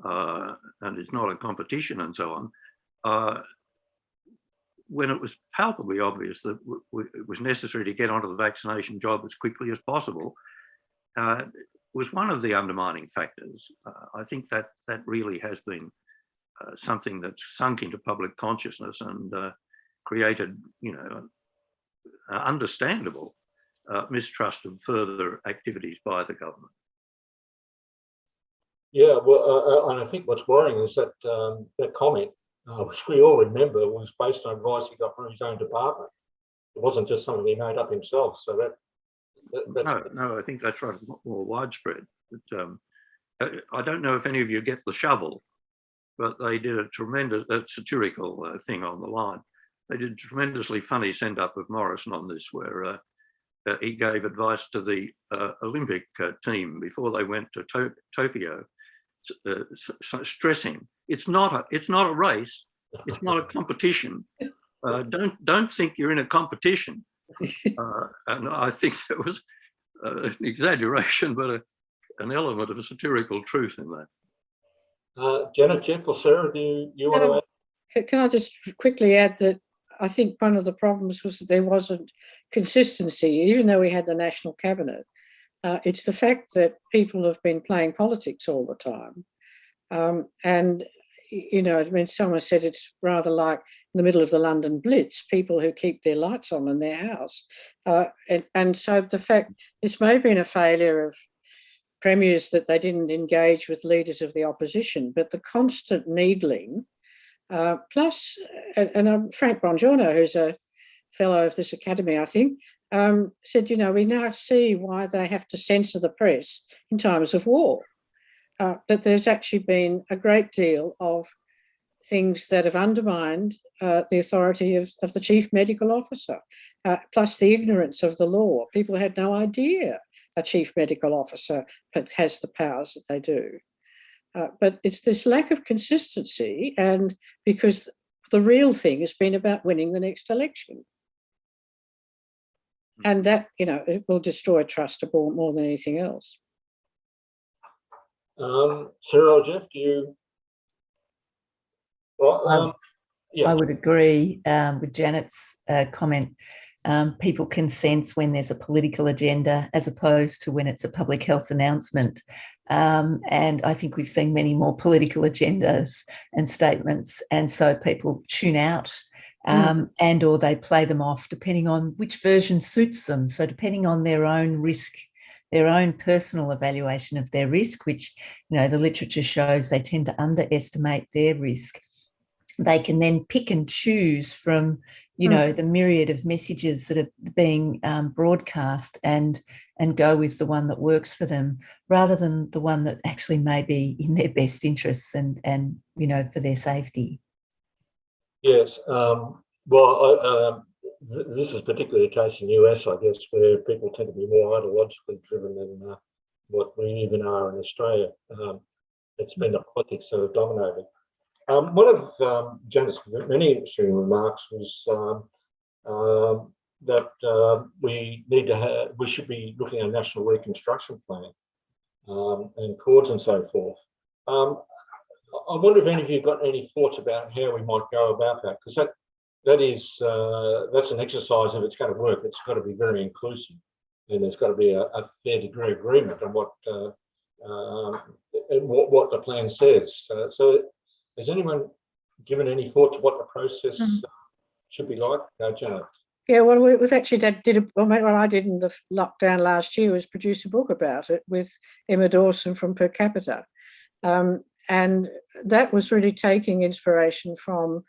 and it's not a competition and so on, when it was palpably obvious that it was necessary to get onto the vaccination job as quickly as possible, was one of the undermining factors. I think that really has been something that's sunk into public consciousness and created, understandable mistrust of further activities by the government. Yeah, well, and I think what's worrying is that that comment, which we all remember, was based on advice he got from his own department. It wasn't just something he made up himself. So No, I think that's right. It's more widespread. But, I don't know if any of you get The Shovel, but they did a tremendous satirical thing on the line. They did a tremendously funny send-up of Morrison on this, where he gave advice to the Olympic team before they went to Tokyo, stressing it's not a race, it's not a competition. Don't think you're in a competition. And I think there was an exaggeration, but an element of a satirical truth in that. Janet, Jeff, or Sarah, do you want to add? Can I just quickly add that I think one of the problems was that there wasn't consistency, even though we had the National Cabinet. It's the fact that people have been playing politics all the time. And, someone said it's rather like in the middle of the London Blitz, people who keep their lights on in their house. And so the fact, this may have been a failure of premiers that they didn't engage with leaders of the opposition, but the constant needling, plus, and Frank Bongiorno, who's a fellow of this academy, I think, said, we now see why they have to censor the press in times of war. But there's actually been a great deal of things that have undermined the authority of the chief medical officer, plus the ignorance of the law. People had no idea a chief medical officer has the powers that they do. But it's this lack of consistency, and because the real thing has been about winning the next election. And that, it will destroy trust more than anything else. Sarah or Jeff, do you? Well, yeah. I would agree with Janet's comment. People can sense when there's a political agenda as opposed to when it's a public health announcement. And I think we've seen many more political agendas and statements. And so people tune out and or they play them off depending on which version suits them. So depending on their own risk, their own personal evaluation of their risk, which, the literature shows they tend to underestimate their risk. They can then pick and choose from, the myriad of messages that are being broadcast and go with the one that works for them, rather than the one that actually may be in their best interests and for their safety. Yes. This is particularly the case in the US, I guess, where people tend to be more ideologically driven than what we even are in Australia. It's been the politics that have dominated. One of Janet's many interesting remarks was that we should be looking at a national reconstruction plan and cords and so forth. I wonder if any of you got any thoughts about how we might go about that, because that's an exercise. If it's going to work, it's got to be very inclusive, and there's got to be a fair degree of agreement on what the plan says. So has anyone given any thought to what the process should be like, Janet? Yeah, well, we've actually what I did in the lockdown last year was produce a book about it with Emma Dawson from Per Capita. And that was really taking inspiration from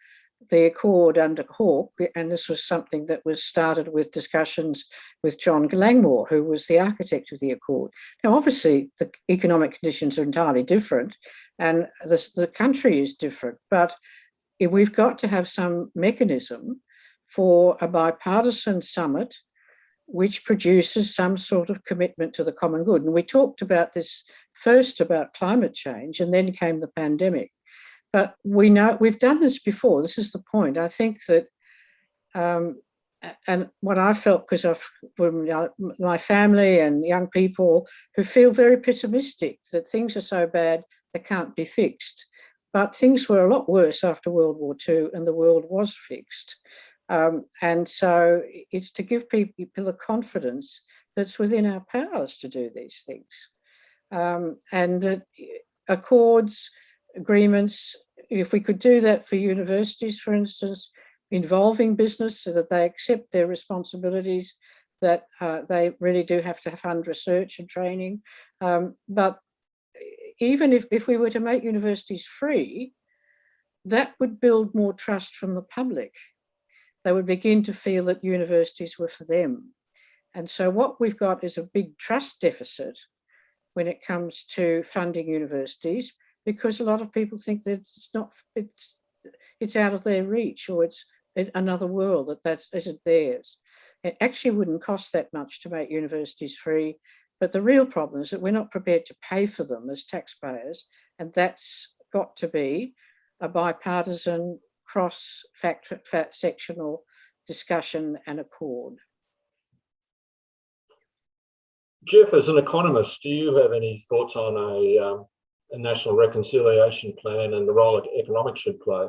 the Accord under Hawke, and this was something that was started with discussions with John Langmore, who was the architect of the Accord. Now, obviously, the economic conditions are entirely different, and the country is different, but we've got to have some mechanism for a bipartisan summit which produces some sort of commitment to the common good. And we talked about this first about climate change, and then came the pandemic. But we know we've done this before. This is the point. I think that, and what I felt, because of my family and young people who feel very pessimistic that things are so bad they can't be fixed. But things were a lot worse after World War II, and the world was fixed. And so it's to give people the confidence that's within our powers to do these things. And that accords, agreements, if we could do that for universities, for instance, involving business so that they accept their responsibilities, that they really do have to fund research and training. But even if we were to make universities free, that would build more trust from the public. They would begin to feel that universities were for them. And so what we've got is a big trust deficit when it comes to funding universities, because a lot of people think that it's out of their reach, or it's another world that isn't theirs. It actually wouldn't cost that much to make universities free. But the real problem is that we're not prepared to pay for them as taxpayers, and that's got to be a bipartisan, cross-sectional discussion and accord. Jeff, as an economist, do you have any thoughts on a national reconciliation plan and the role that economics should play?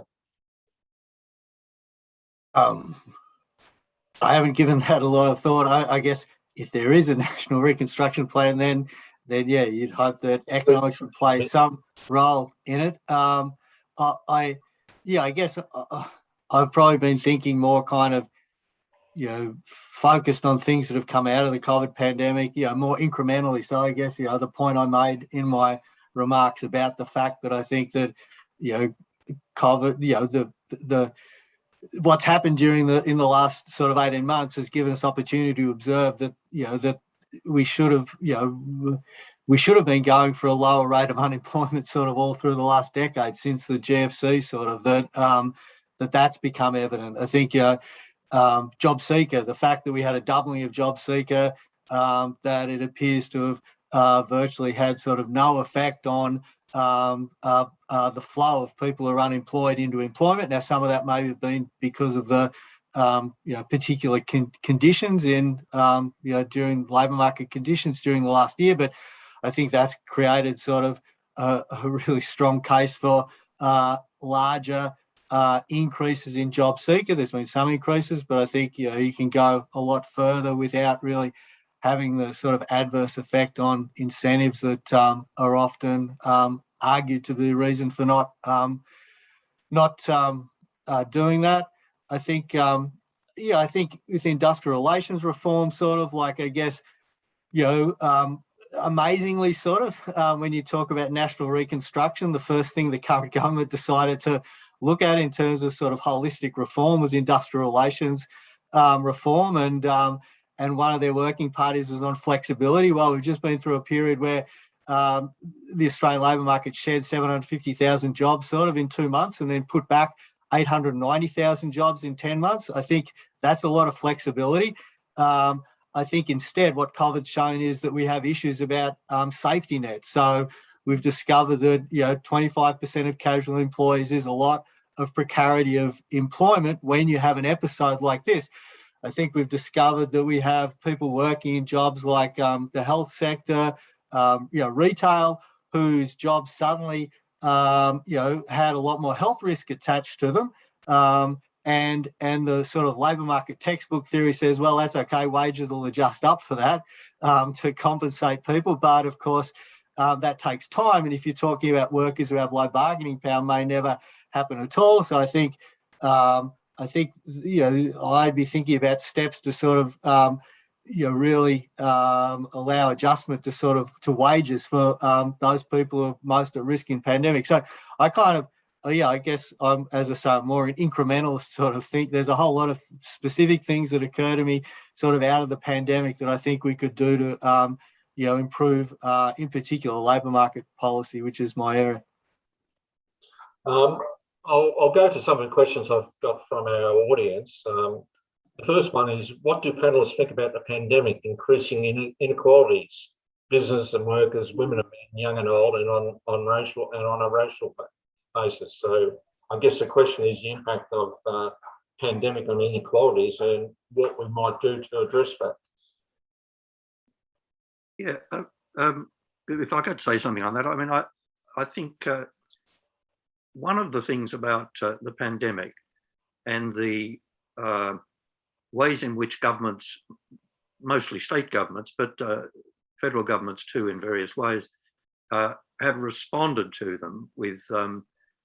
I haven't given that a lot of thought. I guess if there is a national reconstruction plan, then yeah, you'd hope that economics would play some role in it. I guess I've probably been thinking more kind of, focused on things that have come out of the COVID pandemic, more incrementally. So I guess the other point I made in my remarks about the fact that I think that, COVID, what's happened in the last sort of 18 months has given us opportunity to observe that, that we should have been going for a lower rate of unemployment sort of all through the last decade since the GFC sort of that's become evident. I think job seeker, the fact that we had a doubling of job seeker, that it appears to have virtually had sort of no effect on the flow of people who are unemployed into employment. Now, some of that may have been because of the particular conditions in during labour market conditions during the last year, but I think that's created sort of a really strong case for larger increases in job seeker. There's been some increases, but I think you can go a lot further without really having the sort of adverse effect on incentives that are often argued to be the reason for not doing that. I think, I think with industrial relations reform, sort of like, I guess, amazingly sort of, when you talk about national reconstruction, the first thing the current government decided to look at in terms of sort of holistic reform was industrial relations reform, and one of their working parties was on flexibility. Well, we've just been through a period where the Australian labour market shed 750,000 jobs sort of in 2 months and then put back 890,000 jobs in 10 months. I think that's a lot of flexibility. I think instead what COVID's shown is that we have issues about safety nets. So we've discovered that 25% of casual employees is a lot of precarity of employment when you have an episode like this. I think we've discovered that we have people working in jobs like the health sector, retail, whose jobs suddenly, had a lot more health risk attached to them. And the sort of labour market textbook theory says, well, that's okay, wages will adjust up for that to compensate people. But of course, that takes time. And if you're talking about workers who have low bargaining power, may never happen at all. So I think, I'd be thinking about steps to sort of, really allow adjustment to sort of to wages for those people who are most at risk in pandemic. So I kind of, I guess I'm, as I say, more an incrementalist sort of think. There's a whole lot of specific things that occur to me sort of out of the pandemic that I think we could do to, improve, in particular, labour market policy, which is my area. I'll go to some of the questions I've got from our audience. The first one is, what do panellists think about the pandemic increasing inequalities, business and workers, women and men, young and old, and on a racial basis? So I guess the question is the impact of pandemic on inequalities and what we might do to address that. Yeah, if I could say something on that, I mean, I think one of the things about the pandemic and the ways in which governments, mostly state governments, but federal governments too in various ways, have responded to them with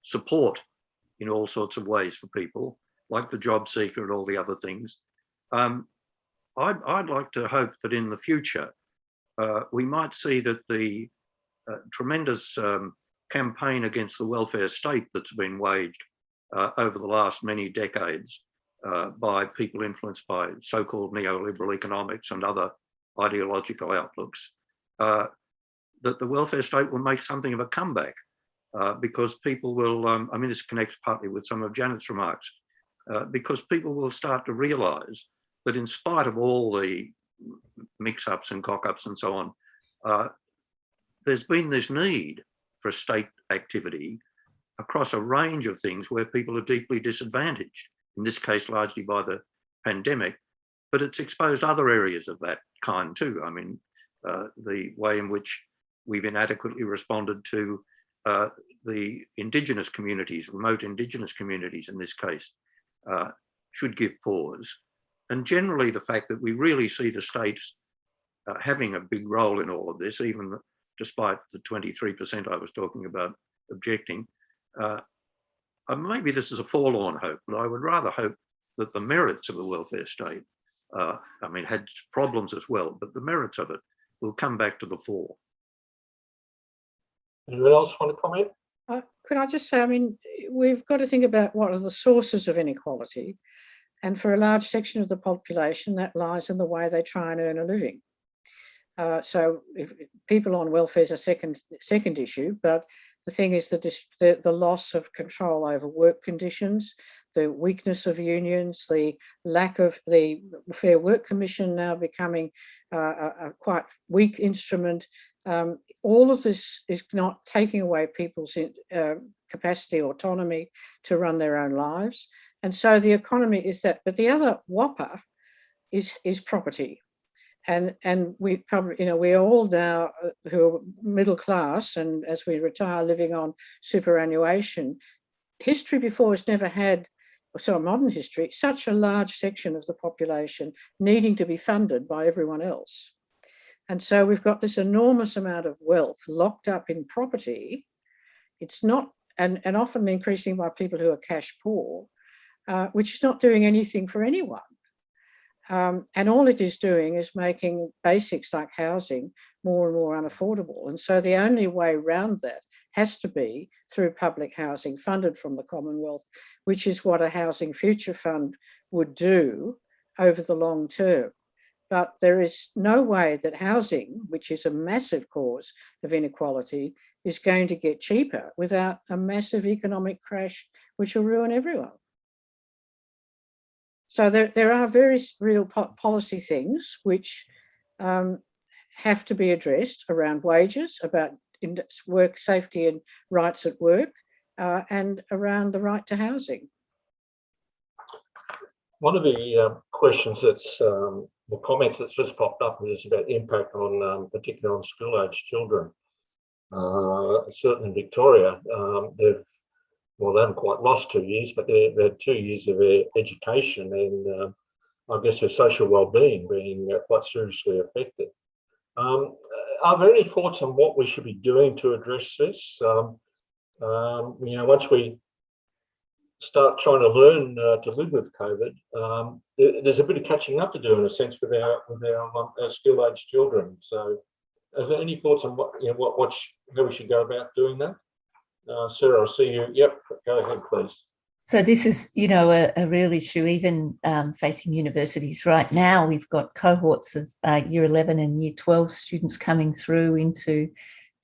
support in all sorts of ways for people, like the job seeker and all the other things. I'd like to hope that in the future, we might see that the tremendous campaign against the welfare state that's been waged over the last many decades by people influenced by so-called neoliberal economics and other ideological outlooks, that the welfare state will make something of a comeback because people will, I mean, this connects partly with some of Janet's remarks, because people will start to realise that in spite of all the mix-ups and cock-ups and so on, there's been this need for state activity across a range of things where people are deeply disadvantaged, in this case largely by the pandemic, but it's exposed other areas of that kind too. I mean, the way in which we've inadequately responded to the Indigenous communities, remote Indigenous communities in this case, should give pause. And generally the fact that we really see the states having a big role in all of this, even despite the 23% I was talking about objecting. Maybe this is a forlorn hope, but I would rather hope that the merits of the welfare state, I mean, had problems as well, but the merits of it will come back to the fore. Anyone else want to comment? Could I just say, I mean, we've got to think about what are the sources of inequality. And for a large section of the population, that lies in the way they try and earn a living. So if people on welfare is a second issue, but the thing is the loss of control over work conditions, the weakness of unions, the lack of the Fair Work Commission now becoming a quite weak instrument. All of this is not taking away people's capacity, autonomy to run their own lives. And so the economy is that, but the other whopper is property. And we probably, you know, we're all now who are middle class, and as we retire living on superannuation, history before has never had, so modern history, such a large section of the population needing to be funded by everyone else. And so we've got this enormous amount of wealth locked up in property. It's not, and often increasing by people who are cash poor, which is not doing anything for anyone. And all it is doing is making basics like housing more and more unaffordable. And so the only way around that has to be through public housing funded from the Commonwealth, which is what a Housing Future Fund would do over the long term. But there is no way that housing, which is a massive cause of inequality, is going to get cheaper without a massive economic crash, which will ruin everyone. So there are very real policy things which have to be addressed around wages, about work safety and rights at work, and around the right to housing. One of the questions that's, the comments that's just popped up is about the impact on, particularly on school-aged children. Certainly in Victoria, they haven't quite lost 2 years, but they've had 2 years of their education and I guess their social well-being being quite seriously affected. Are there any thoughts on what we should be doing to address this? You know, once we start trying to learn to live with COVID, there's a bit of catching up to do in a sense with our school-aged children. So, are there any thoughts on what, you know, how we should go about doing that? Sarah, I see you. Yep, go ahead, please. So this is, you know, a real issue, even facing universities right now. We've got cohorts of year 11 and year 12 students coming through into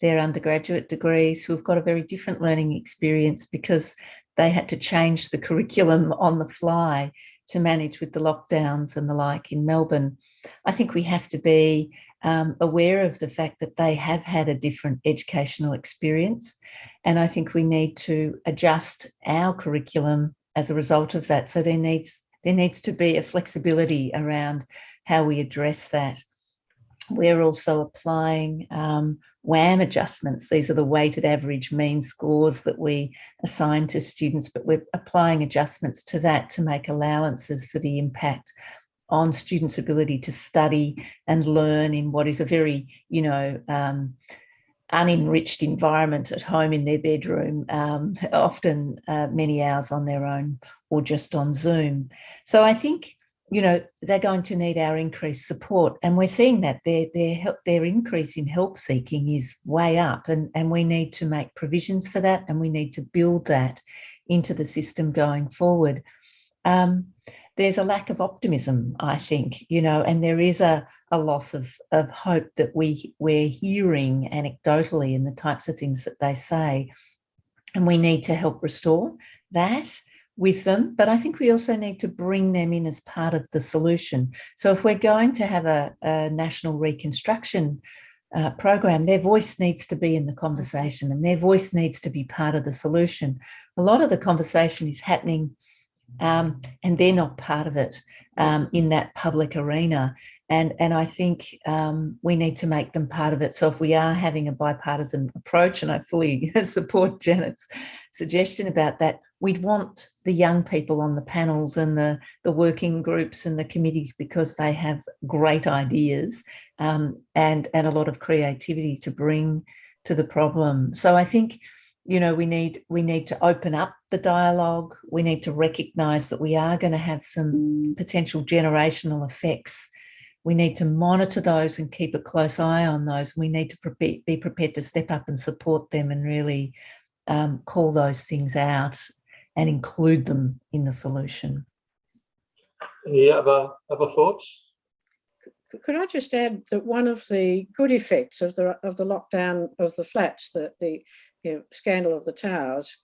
their undergraduate degrees who've got a very different learning experience because they had to change the curriculum on the fly to manage with the lockdowns and the like in Melbourne. I think we have to be aware of the fact that they have had a different educational experience. And I think we need to adjust our curriculum as a result of that. So there needs to be a flexibility around how we address that. We're also applying WAM adjustments. These are the weighted average mean scores that we assign to students, but we're applying adjustments to that to make allowances for the impact on students' ability to study and learn in what is a very, unenriched environment at home in their bedroom, often many hours on their own or just on Zoom. So I think, they're going to need our increased support, and we're seeing that their increase in help seeking is way up, and we need to make provisions for that, and we need to build that into the system going forward. There's a lack of optimism, I think, and there is a loss of hope that we're hearing anecdotally in the types of things that they say, and we need to help restore that with them. But I think we also need to bring them in as part of the solution. So if we're going to have a national reconstruction program, their voice needs to be in the conversation, and their voice needs to be part of the solution. A lot of the conversation is happening and they're not part of it in that public arena. And I think we need to make them part of it. So if we are having a bipartisan approach, and I fully support Janet's suggestion about that, we'd want the young people on the panels and the working groups and the committees, because they have great ideas and a lot of creativity to bring to the problem. So I think, we need to open up the dialogue. We need to recognise that we are going to have some potential generational effects. We need to monitor those and keep a close eye on those. We need to be prepared to step up and support them and really call those things out and include them in the solution. Any other thoughts? Could I just add that one of the good effects of the lockdown of the flats, the scandal of the towers,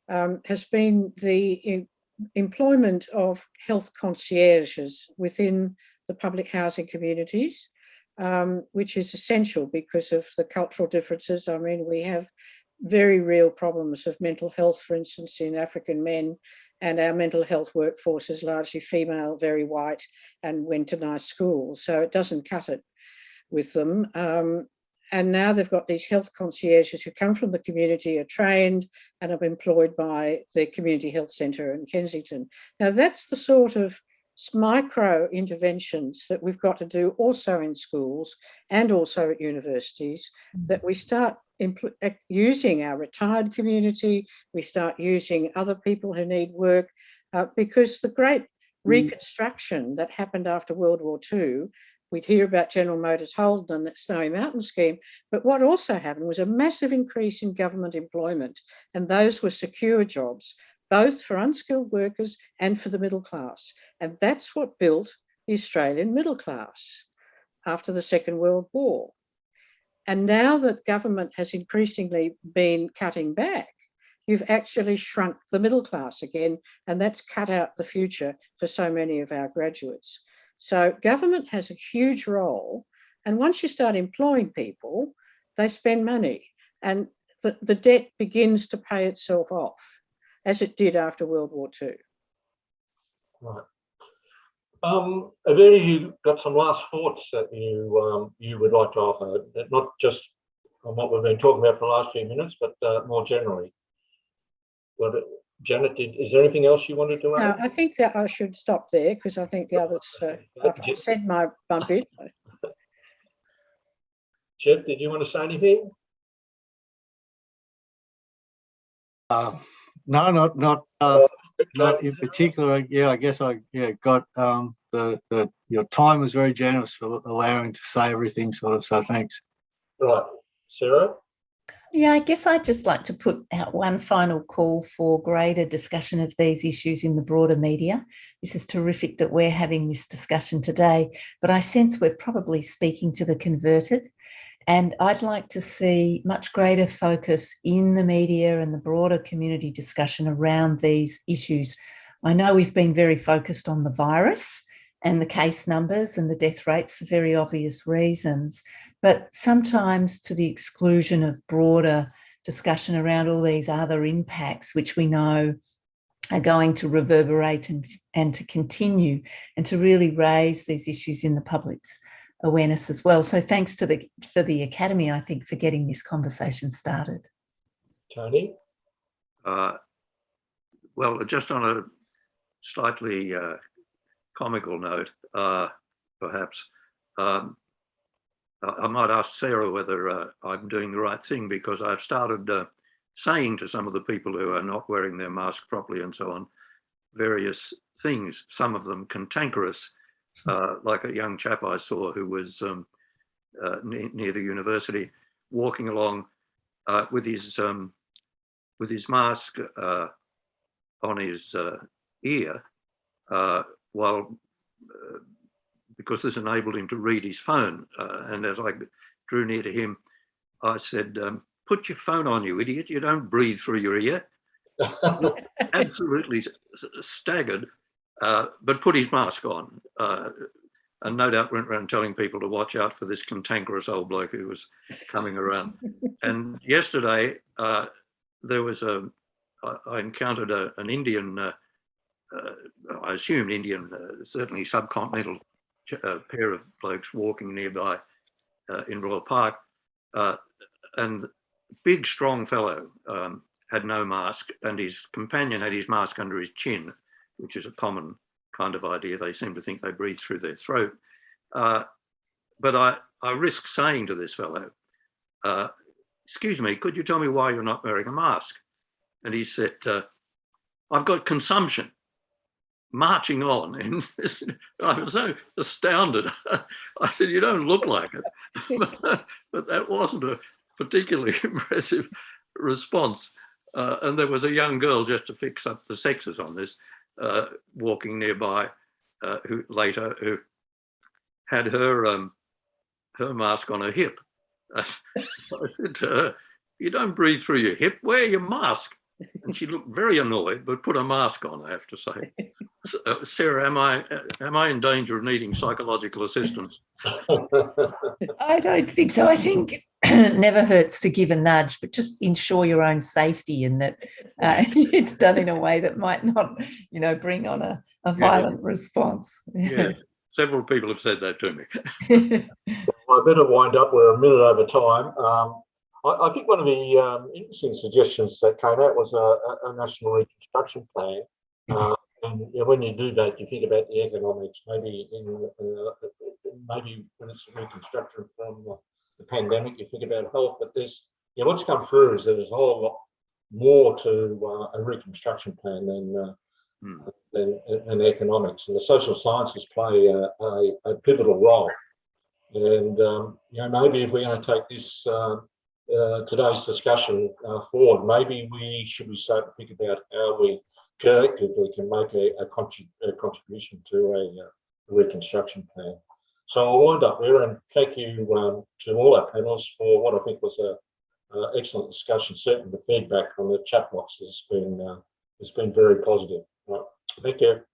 has been the employment of health concierges within the public housing communities, which is essential because of the cultural differences. I mean, we have very real problems of mental health, for instance, in African men, and our mental health workforce is largely female, very white, and went to nice schools. So it doesn't cut it with them. And now they've got these health concierges who come from the community, are trained and are employed by the community health centre in Kensington. Now that's the sort of micro interventions that we've got to do also in schools and also at universities, that we start using our retired community, we start using other people who need work, because the great reconstruction that happened after World War II, we'd hear about General Motors Holden and that Snowy Mountain scheme, but what also happened was a massive increase in government employment, and those were secure jobs, both for unskilled workers and for the middle class. And that's what built the Australian middle class after the Second World War. And now that government has increasingly been cutting back, you've actually shrunk the middle class again, and that's cut out the future for so many of our graduates. So government has a huge role, and once you start employing people, they spend money, and the debt begins to pay itself off, as it did after World War II. Right. Have any of you got some last thoughts that you would like to offer, not just on what we've been talking about for the last few minutes, but more generally? But Janet, is there anything else you wanted to add? No, I think that I should stop there, because I think the others, I've said my bit. Jeff, did you want to say anything? No, not in particular. Yeah, I guess I got your time was very generous for allowing to say everything, sort of. So thanks. Right, Sarah. Yeah, I guess I'd just like to put out one final call for greater discussion of these issues in the broader media. This is terrific that we're having this discussion today, but I sense we're probably speaking to the converted. And I'd like to see much greater focus in the media and the broader community discussion around these issues. I know we've been very focused on the virus and the case numbers and the death rates for very obvious reasons, but sometimes to the exclusion of broader discussion around all these other impacts, which we know are going to reverberate and to continue, and to really raise these issues in the public's awareness as well. So thanks to the Academy, I think, for getting this conversation started. Tony? Well, just on a slightly comical note, perhaps, I might ask Sarah whether I'm doing the right thing, because I've started saying to some of the people who are not wearing their mask properly and so on, various things, some of them cantankerous, like a young chap I saw who was near the university, walking along with his mask on his ear, while because this enabled him to read his phone. And as I drew near to him, I said, "Put your phone on, you idiot! You don't breathe through your ear." Absolutely staggered, but put his mask on. And no doubt went around telling people to watch out for this cantankerous old bloke who was coming around. And yesterday, there was I encountered an Indian, I assumed Indian, certainly subcontinental pair of blokes walking nearby in Royal Park. And big, strong fellow had no mask, and his companion had his mask under his chin, which is a common kind of idea. They seem to think they breathe through their throat. But I risked saying to this fellow, "Excuse me, could you tell me why you're not wearing a mask?" And he said, "I've got consumption." Marching on, and I was so astounded. I said, "You don't look like it," but that wasn't a particularly impressive response. And there was a young girl, just to fix up the sexes on this, walking nearby, who had her mask on her hip. I said to her, "You don't breathe through your hip. Wear your mask." And she looked very annoyed, but put a mask on, I have to say. Sarah, am I in danger of needing psychological assistance? I don't think so. I think it never hurts to give a nudge, but just ensure your own safety, and that it's done in a way that might not, bring on a violent response. Yeah, several people have said that to me. Well, I better wind up. We're a minute over time. I think one of the interesting suggestions that came out was a national reconstruction plan. And when you do that, you think about the economics. Maybe when it's reconstruction from the pandemic, you think about health. But there's what's come through is there's a whole lot more to a reconstruction plan than economics, and the social sciences play a pivotal role. And maybe if we're going to take this today's discussion forward, maybe we should start to think about how we collectively can make a contribution to a reconstruction plan. So I'll wind up there, and thank you to all our panelists for what I think was an excellent discussion. Certainly the feedback on the chat box has been very positive. Right. Thank you.